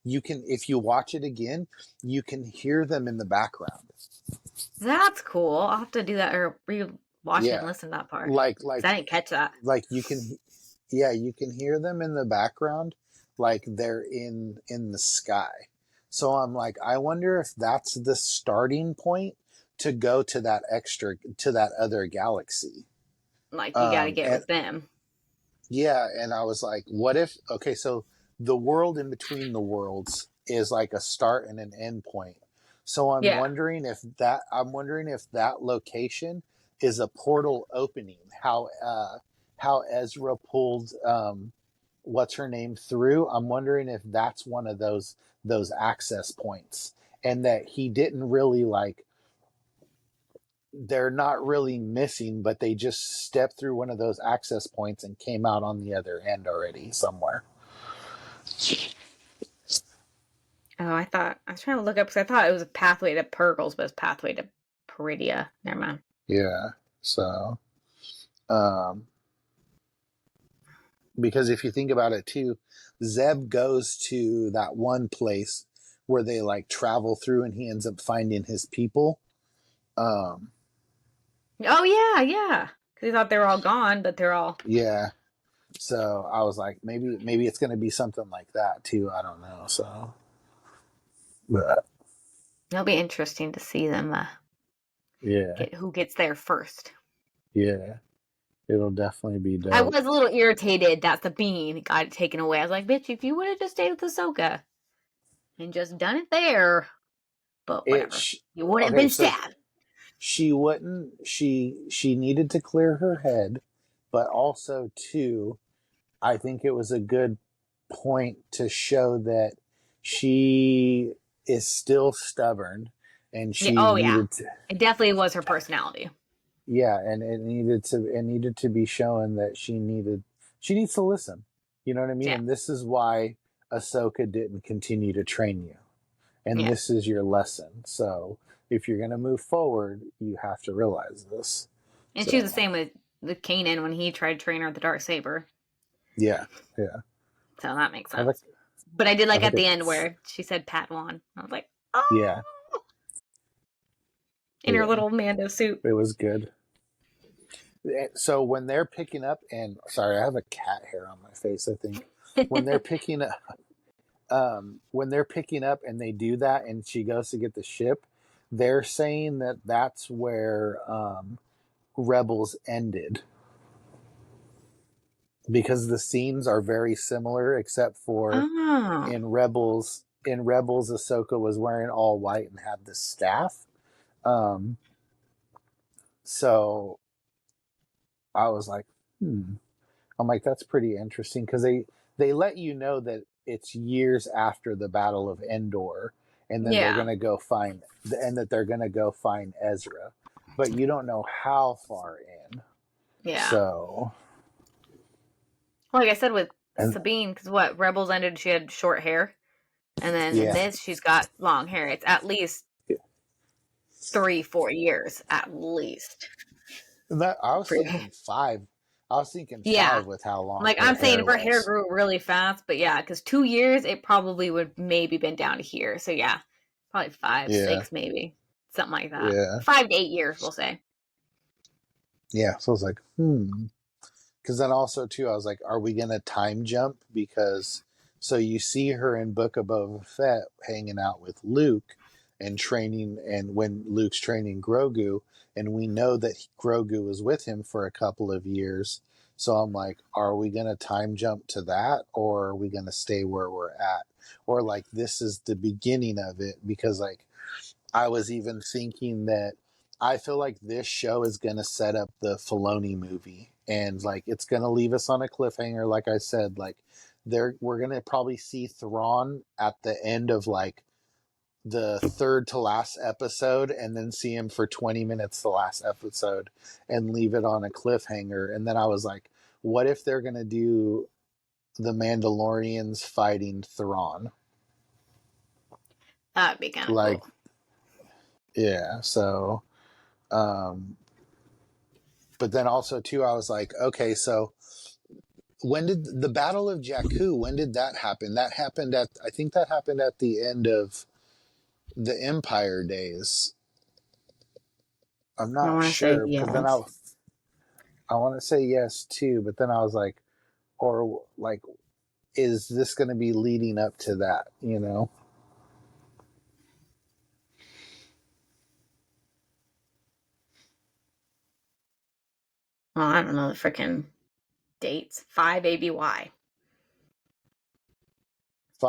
S2: You can, if you watch it again, you can hear them in the background.
S1: That's cool. I'll have to do that or re-watch it and
S2: Yeah,
S1: listen to that part.
S2: like
S1: Because
S2: like
S1: I didn't catch that.
S2: like you can, yeah, you can hear them in the background, like they're in the sky. So I'm like, I wonder if that's the starting point to go to that other galaxy.
S1: Like, you got to get
S2: And
S1: with them.
S2: yeah, and I was like, what if, okay, so the world in between the worlds is like a start and an end point. So
S1: Yeah.
S2: I'm wondering if that location is a portal opening. How Ezra pulled what's her name through. I'm wondering if that's one of those access points, and that he didn't really like. They're not really missing, but they just stepped through one of those access points and came out on the other end already somewhere.
S1: Oh, I was trying to look up because I thought it was a pathway to Purgles, but it's pathway to Peridia. Never mind.
S2: Yeah. So, um, because if you think about it too, Zeb goes to that one place where they like travel through, and he ends up finding his people. Um,
S1: Oh yeah. Because he thought they were all gone, but they're all.
S2: yeah. So I was like, maybe it's going to be something like that too. I don't know. So, but
S1: It'll be interesting to see them
S2: yeah,
S1: get who gets there first.
S2: yeah, it'll definitely be
S1: I
S2: dope.
S1: was a little irritated that Sabine got taken away. I was like, bitch, if you would have just stayed with Ahsoka and just done it there, but
S2: It
S1: whatever. You wouldn't have
S2: okay.
S1: been
S2: So
S1: stabbed.
S2: she wouldn't. She needed to clear her head, but also too, I think it was a good point to show that she is still stubborn, and
S1: Yeah,
S2: she
S1: oh yeah.
S2: needed to.
S1: It definitely was her personality.
S2: Yeah, and it needed to be shown that she needs to listen. You know what I mean?
S1: Yeah.
S2: And this is why Ahsoka didn't continue to train you. And
S1: Yeah.
S2: this is your lesson. So if you're gonna move forward, you have to realize this.
S1: And she was the
S2: So
S1: same with Kanan when he tried to train her with the dark saber.
S2: yeah, yeah.
S1: So that makes
S2: I think
S1: sense. But I did
S2: I
S1: like
S2: think
S1: at the end
S2: it's
S1: where she said Padawan. I was like,
S2: yeah,
S1: oh, in her
S2: yeah.
S1: little Mando suit.
S2: It was good. So when they're picking up, and sorry, I have a cat hair on my face. I think when they're picking up, when they're picking up, and they do that, and she goes to get the ship, they're saying that that's where Rebels ended, because the scenes are very similar, except for
S1: Oh,
S2: in Rebels, Ahsoka was wearing all white and had the staff. Um, so I was like, hmm. I'm like, that's pretty interesting, because they let you know that it's years after the Battle of Endor, and then they're
S1: yeah.
S2: gonna go find and that they're gonna go find Ezra, but you don't know how far in.
S1: Yeah.
S2: So
S1: Like I said with
S2: and
S1: Sabine, because what, Rebels ended, she had short hair. And then in
S2: yeah,
S1: this, she's got long hair. It's at least 3, 4 years, at least.
S2: and that I was
S1: Pretty.
S2: thinking 5. I was thinking
S1: Yeah.
S2: 5 with how long
S1: Like
S2: her
S1: I'm saying,
S2: hair
S1: if her hair
S2: was.
S1: grew really fast, but yeah, because 2 years, it probably would maybe been down to here. So yeah, probably five,
S2: Yeah,
S1: six, maybe something like that.
S2: yeah,
S1: 5 to 8 years, we'll say.
S2: yeah. So I was like, hmm. Because then also too, I was like, are we gonna time jump? Because so you see her in Book of Boba Fett hanging out with Luke and training, and when Luke's training Grogu, and we know that Grogu was with him for a couple of years. So I'm like, are we gonna time jump to that, or are we gonna stay where we're at, or like this is the beginning of it? Because like I was even thinking that I feel like this show is going to set up the Filoni movie, and like it's going to leave us on a cliffhanger. Like I said, like we're going to probably see Thrawn at the end of like the third to last episode, and then see him for 20 minutes the last episode, and leave it on a cliffhanger. And then I was like, what if they're going to do the Mandalorians fighting Thrawn?
S1: That'd be kind of
S2: Like,
S1: cool.
S2: yeah, so um but then also too, I was like, okay, so when did the Battle of Jakku, when did that happen? That happened at, I think that happened at the end of the Empire days. I'm
S1: I
S2: not
S1: want to say
S2: sure, because then
S1: yes.
S2: I want to say yes too, but then I was like, or like, is this going to be leading up to that, you know?
S1: Well, I don't know the freaking dates. 5 ABY.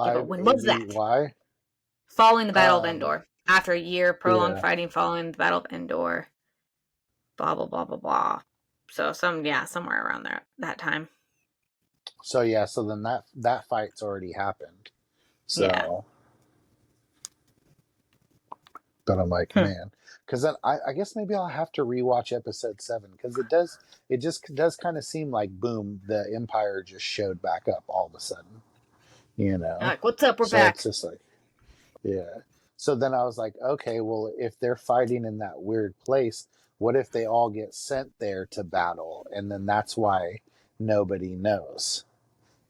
S1: Yeah, but
S2: 5
S1: when was that?
S2: ABY.
S1: Following the Battle of
S2: um
S1: Endor. After a year prolonged
S2: yeah,
S1: fighting following the Battle of Endor. Blah blah blah blah blah. So somewhere around there that time.
S2: So yeah, so then that fight's already happened.
S1: Yeah.
S2: So, but I'm like,
S1: Hmm.
S2: man, because then I guess maybe I'll have to rewatch episode 7 because it just does kind of seem like boom, the Empire just showed back up all of a sudden, you know.
S1: Like, what's up? We're
S2: So it's
S1: back.
S2: just like, yeah. So then I was like, okay, well, if they're fighting in that weird place, what if they all get sent there to battle, and then that's why nobody knows,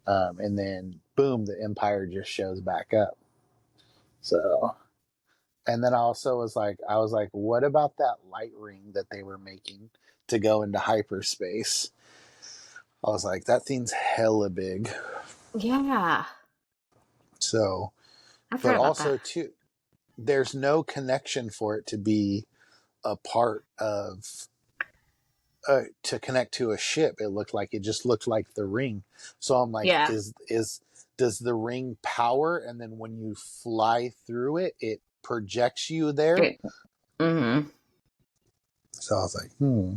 S2: and then boom, the Empire just shows back up. So, and then I was like, what about that light ring that they were making to go into hyperspace? I was like, that thing's hella big.
S1: Yeah.
S2: So,
S1: I
S2: but
S1: forgot about that.
S2: also too, there's no connection for it to be a part of to connect to a ship. It just looked like the ring. So I'm like,
S1: Yeah.
S2: is does the ring power, and then when you fly through it, it projects you there?
S1: Mm-hmm.
S2: So I was like, hmm.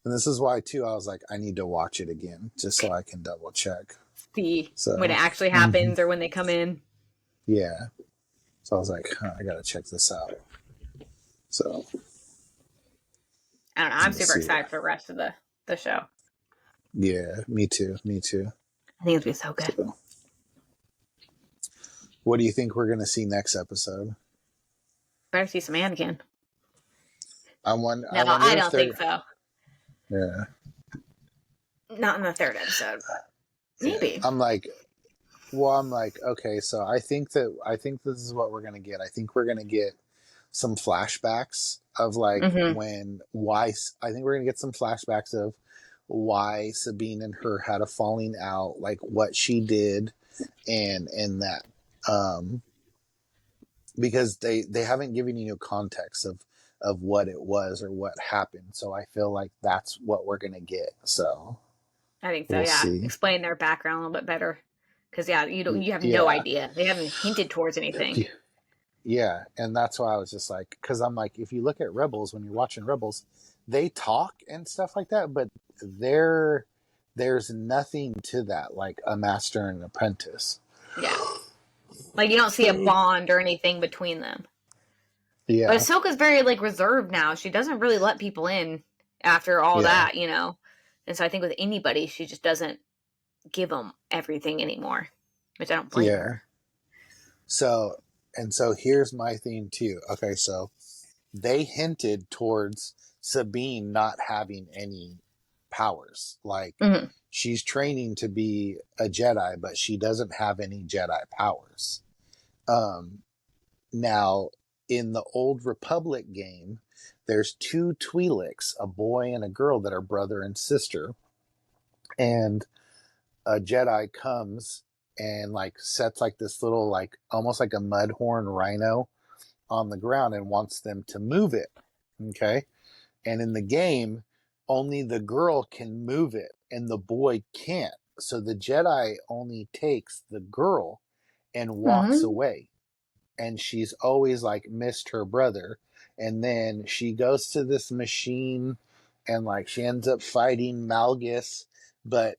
S2: And this is why too. I was like, I need to watch it again just so I can double check.
S1: See when it
S2: So,
S1: actually
S2: mhm.
S1: happens or when they come in.
S2: Yeah. So I was like, huh, I gotta check this out. So
S1: I don't know.
S2: let
S1: I'm
S2: me
S1: super
S2: see.
S1: excited for the rest of the show.
S2: Yeah, me too. Me too.
S1: I think it'll be so good.
S2: So, what do you think we're gonna see next episode?
S1: Better see some Anakin.
S2: I
S1: No,
S2: wonder
S1: I
S2: if
S1: don't think
S2: they're.
S1: so.
S2: Yeah,
S1: Not in the third episode.
S2: yeah.
S1: Maybe.
S2: I'm like, okay, so I think this is what we're gonna get. I think we're gonna get some flashbacks of like
S1: Mm-hmm.
S2: when why I think we're gonna get some flashbacks of why Sabine and her had a falling out, like what she did, and that, um, because they haven't given you context of what it was or what happened. So I feel like that's what we're gonna get. So
S1: I think so.
S2: we'll
S1: Yeah.
S2: see.
S1: Explain their background a little bit better. Because yeah, you have no
S2: Yeah.
S1: idea. They haven't hinted towards anything.
S2: Yeah, and that's why I was just like, because I'm like, if you look at Rebels, when you're watching Rebels, they talk and stuff like that, but there, there's nothing to that, like a master and an apprentice.
S1: Yeah. Like you don't see a bond or anything between them. But
S2: Yeah,
S1: Ahsoka's very like reserved now. She doesn't really let people in after all
S2: yeah,
S1: that, you know. And so I think with anybody, she just doesn't give them everything anymore, which I don't blame
S2: yeah.
S1: her.
S2: So, and so here's my thing too. Okay, so they hinted towards Sabine not having any powers. Like
S1: Mm-hmm.
S2: she's training to be a Jedi, but she doesn't have any Jedi powers. Um, Now, in the Old Republic game, there's two Twi'leks, a boy and a girl that are brother and sister, and a Jedi comes and like sets like this little like almost like a mudhorn rhino on the ground and wants them to move it. Okay? And in the game, only the girl can move it and the boy can't. So the Jedi only takes the girl and walks
S1: Mm-hmm.
S2: away, and she's always like missed her brother. And then she goes to this machine and like she ends up fighting Malgus, but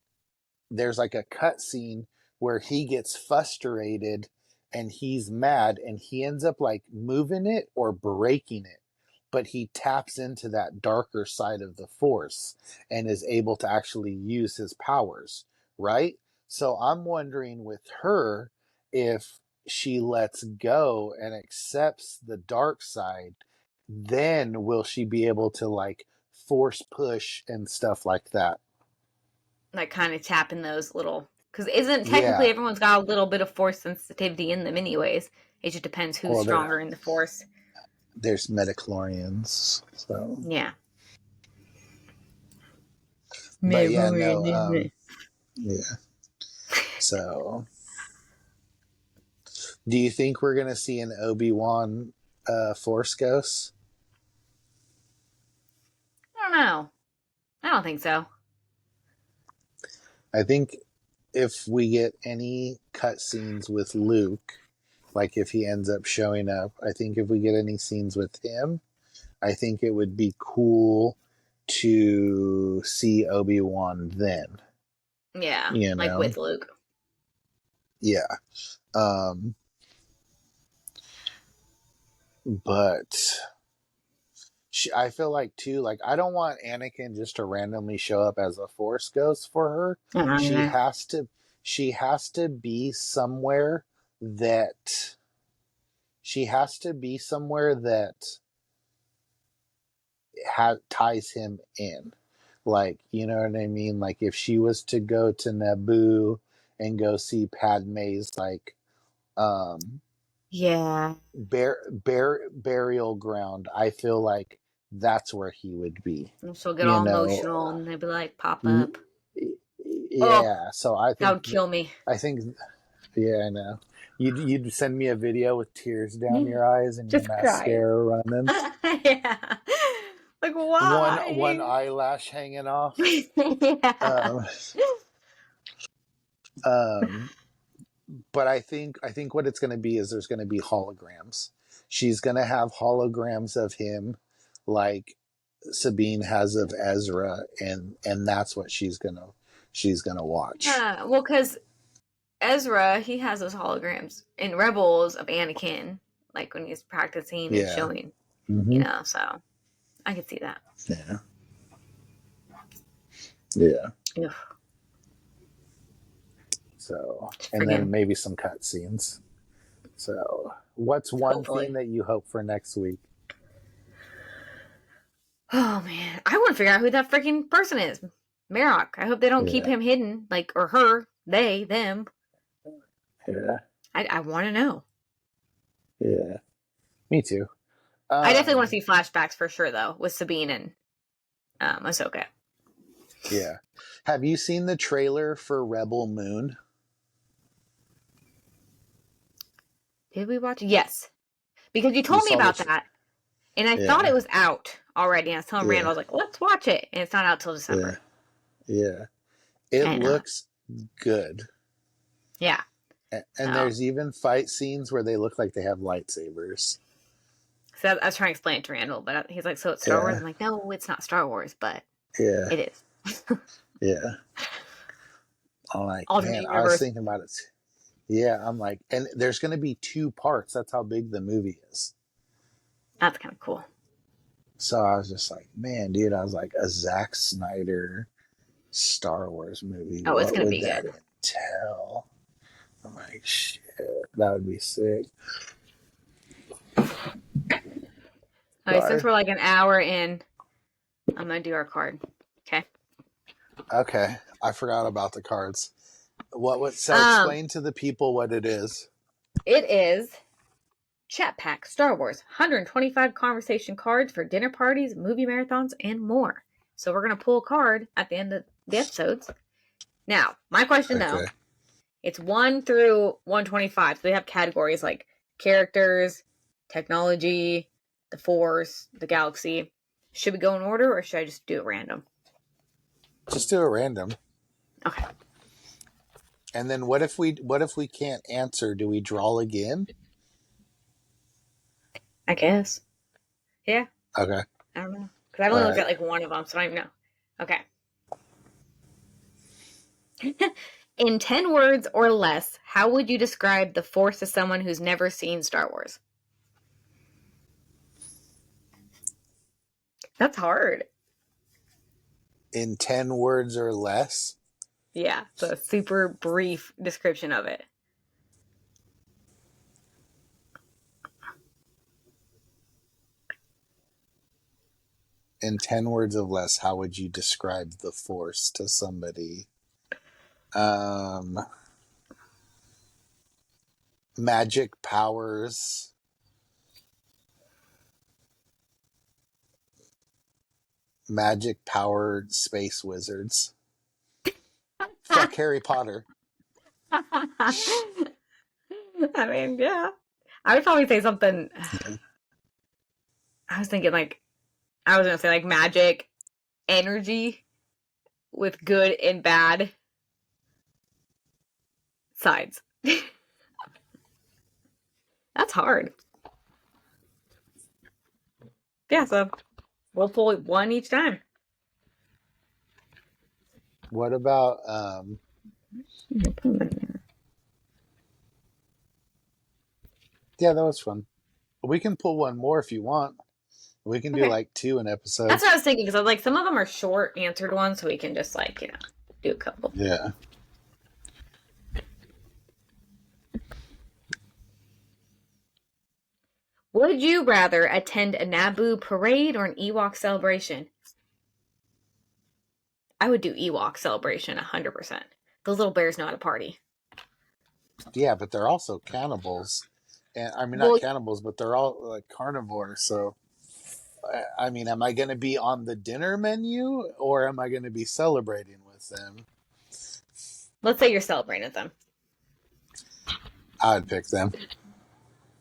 S2: there's like a cut scene where he gets frustrated and he's mad and he ends up like moving it or breaking it, but he taps into that darker side of the force and is able to actually use his powers, right? So I'm wondering with her, if she lets go and accepts the dark side, then will she be able to like force push and stuff like that?
S1: Like kind of tapping those little. Because isn't technically
S2: Yeah.
S1: everyone's got a little bit of force sensitivity in them, anyways? It just depends who's
S2: Well,
S1: stronger in the force.
S2: there's metachlorians. So,
S1: Yeah.
S2: but yeah, no, yeah. So, do you think we're gonna see an Obi-Wan Force Ghost?
S1: I don't know. I don't think so.
S2: I think if we get any cutscenes with Luke, like if he ends up showing up, I think if we get any scenes with him, I think it would be cool to see Obi-Wan then.
S1: Yeah,
S2: you
S1: like
S2: know?
S1: with Luke.
S2: Yeah. Um, but I feel like too, like I don't want Anakin just to randomly show up as a Force ghost for her. She
S1: Mhm.
S2: has to, she has to be somewhere that she has to be somewhere that ties him in. Like, you know what I mean? Like if she was to go to Naboo and go see Padme's like
S1: Yeah.
S2: burial ground, I feel like that's where he would be.
S1: And she'll get
S2: You
S1: all
S2: know,
S1: emotional and they'd be like, pop up. Oh,
S2: yeah. So I
S1: that
S2: think
S1: would kill me.
S2: I think yeah, I know. You'd send me a video with tears down your eyes and your
S1: Just crying.
S2: mascara running,
S1: Yeah. Like,
S2: one
S1: why?
S2: eyelash hanging off.
S1: Yeah.
S2: Um, um, but I think what it's going to be is there's going to be holograms. She's going to have holograms of him, like Sabine has of Ezra, and that's what she's gonna watch.
S1: Well, because Ezra, he has those holograms in Rebels of Anakin, like when he's practicing and
S2: Yeah.
S1: showing,
S2: Mm-hmm.
S1: so I could see that.
S2: Yeah. Yeah.
S1: Ugh,
S2: So, and then
S1: friggin'
S2: maybe some cutscenes. So, what's one thing
S1: hopefully.
S2: that you hope for next week?
S1: Oh man, I want to figure out who that freaking person is. Marok. I hope they don't keep
S2: Yeah.
S1: him hidden, like, or her, they, them.
S2: Yeah.
S1: I want to know.
S2: Yeah. Me too.
S1: I definitely want
S2: Um,
S1: to see flashbacks for sure, though, with Sabine and Ahsoka.
S2: yeah. Have you seen the trailer for Rebel Moon?
S1: Did we watch it? Yes, because you
S2: You
S1: told me
S2: saw the
S1: about that, and I thought it
S2: yeah.
S1: was out already. And I was telling Randall,
S2: Yeah.
S1: I was like, let's watch it, and it's not out till
S2: Yeah.
S1: December.
S2: Yeah. It
S1: I know.
S2: looks good.
S1: Yeah.
S2: And
S1: So,
S2: there's even fight scenes where they look like they have lightsabers.
S1: so I was trying to explain it to Randall, but he's like, so it's Star Wars?
S2: Yeah.
S1: I'm like, no, it's not Star Wars, but
S2: Yeah.
S1: it is.
S2: Yeah. I'm like,
S1: Alternate
S2: man, I was
S1: universe.
S2: thinking about it. Yeah, I'm like, and there's going to be two parts. That's how big the movie is.
S1: That's kind of cool.
S2: So I was just like, man, dude, I was like, a Zack Snyder Star Wars movie.
S1: Oh, it's
S2: What
S1: going to
S2: would
S1: be
S2: that
S1: good.
S2: entail? I'm like, shit, that would be sick.
S1: Okay, since
S2: Sorry.
S1: we're like an hour in, I'm going to do our card. Okay.
S2: Okay, I forgot about the cards. So
S1: Um,
S2: explain to the people what it is.
S1: it is Chat Pack Star Wars 125 conversation cards for dinner parties, movie marathons, and more. So we're going to pull a card at the end of the episodes. Now, my question though,
S2: Okay.
S1: it's 1 through 125. So they have categories like characters, technology, the Force, the galaxy. Should we go in order or should I just do it random?
S2: Just do a random.
S1: Okay.
S2: And then what if we can't answer? Do we draw again?
S1: I guess. Yeah.
S2: Okay.
S1: I don't know. Because I've
S2: All
S1: only looked
S2: right.
S1: at like one of them, so I don't even know. Okay. In 10 words or less, how would you describe the Force to someone who's never seen Star Wars? That's hard.
S2: In 10 words or less.
S1: Yeah, it's a super brief description of it.
S2: In 10 words or less, how would you describe the Force to somebody? Um, magic powers, magic powered space wizards. Fuck Harry Potter.
S1: I mean, yeah. I would probably say something.
S2: Yeah.
S1: I was thinking like, I was going to say like magic, energy with good and bad sides. That's hard. Yeah, so we'll pull one each time.
S2: What about yeah, that was fun. We can pull one more if you want. We can do
S1: Okay.
S2: like 2 an episode.
S1: That's what I was thinking, because like some of them are short answered ones, so we can just like, do a couple.
S2: Yeah.
S1: Would you rather attend a Naboo parade or an Ewok celebration? I would do Ewok celebration 100%. Those little bears know how to party.
S2: Yeah, but they're also cannibals. And I mean, not
S1: Well,
S2: cannibals, but they're all like carnivores. So, I mean, am I going to be on the dinner menu or am I going to be celebrating with them?
S1: let's say you're celebrating with them.
S2: I would pick them.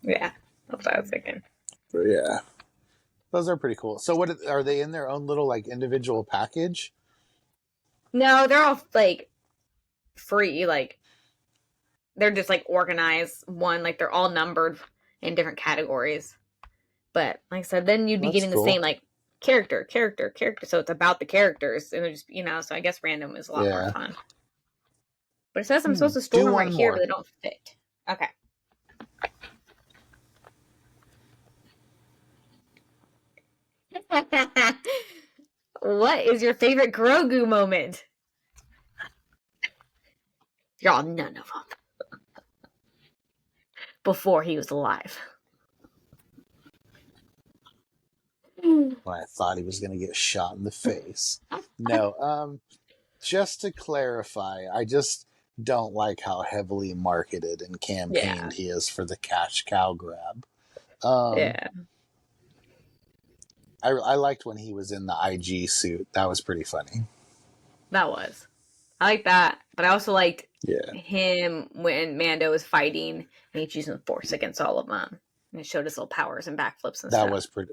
S1: Yeah, that's what I was thinking.
S2: But yeah, those are pretty cool. So, what are they in their own little like individual package?
S1: No, they're all like free. Like they're just like organized one. Like they're all numbered in different categories. But like I said, then you'd be
S2: That's
S1: getting the
S2: cool.
S1: same like character. So it's about the characters, and just so I guess random is a lot more fun. But it says I'm supposed to store them right here, but they don't fit. Okay. What is your favorite Grogu moment? Y'all, none of them. Before he was alive.
S2: When I thought he was going to get shot in the face. No, just to clarify, I just don't like how heavily marketed and campaigned he is for the cash cow grab.
S1: Yeah.
S2: I liked when he was in the IG suit. That was pretty funny.
S1: That was. I like that. But I also liked
S2: Yeah.
S1: him when Mando was fighting and he's using the Force against all of them. And it showed his little powers and backflips and stuff.
S2: That was pretty.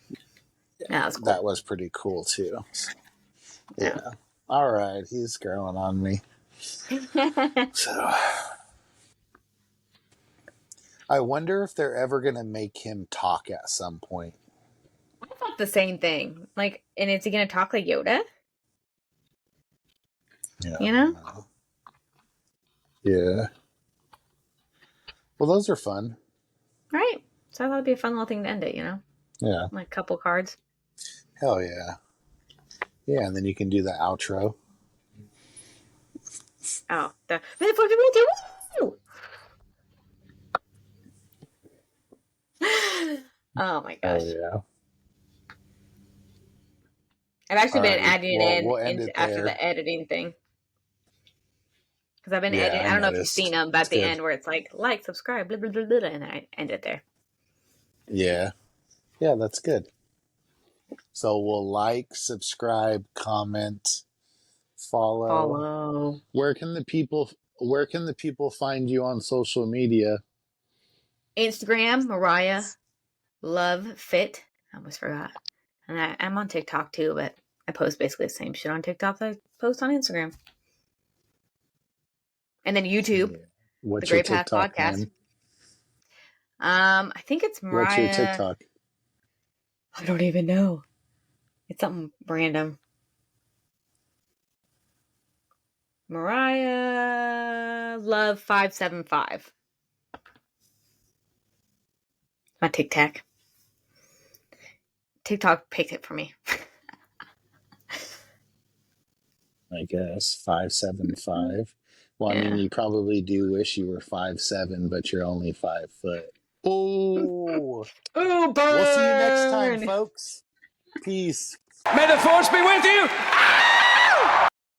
S1: Yeah, that was cool.
S2: That was pretty cool too. Yeah. All right, he's growing on me. So, I wonder if they're ever going to make him talk at some point.
S1: I thought the same thing. Like, and is he going to talk like Yoda?
S2: Yeah.
S1: You know?
S2: Yeah. Well, those are fun.
S1: Right. So I thought it'd be a fun little thing to end it,
S2: Yeah.
S1: Like a couple cards.
S2: Hell yeah. Yeah, and then you can do the outro.
S1: Oh, the oh my gosh.
S2: Oh yeah.
S1: I've actually been adding it
S2: we'll end it
S1: after
S2: there.
S1: the editing thing. Because I've been editing. I don't know if you've seen them, but at the end where it's like, subscribe, blah, blah, blah, blah, and I end it there.
S2: Yeah. Yeah, that's good. So we'll like, subscribe, comment, follow. Where can the people find you on social media?
S1: Instagram, Mariah Love Fit. I almost forgot. And I'm on TikTok too, but I post basically the same shit on TikTok that I post on Instagram. And then YouTube. Yeah.
S2: What's
S1: the
S2: your
S1: Great Path
S2: TikTok
S1: Podcast.
S2: name?
S1: I think it's Mariah.
S2: What's your TikTok?
S1: I don't even know. It's something random. Mariah Love 575. My TikTok. TikTok picked it for me.
S2: I guess 575. Well, I mean, you probably do wish you were 5'7", but you're only 5 foot. Oh,
S1: burn!
S2: We'll see you next time, folks. Peace.
S3: May the Force be with you.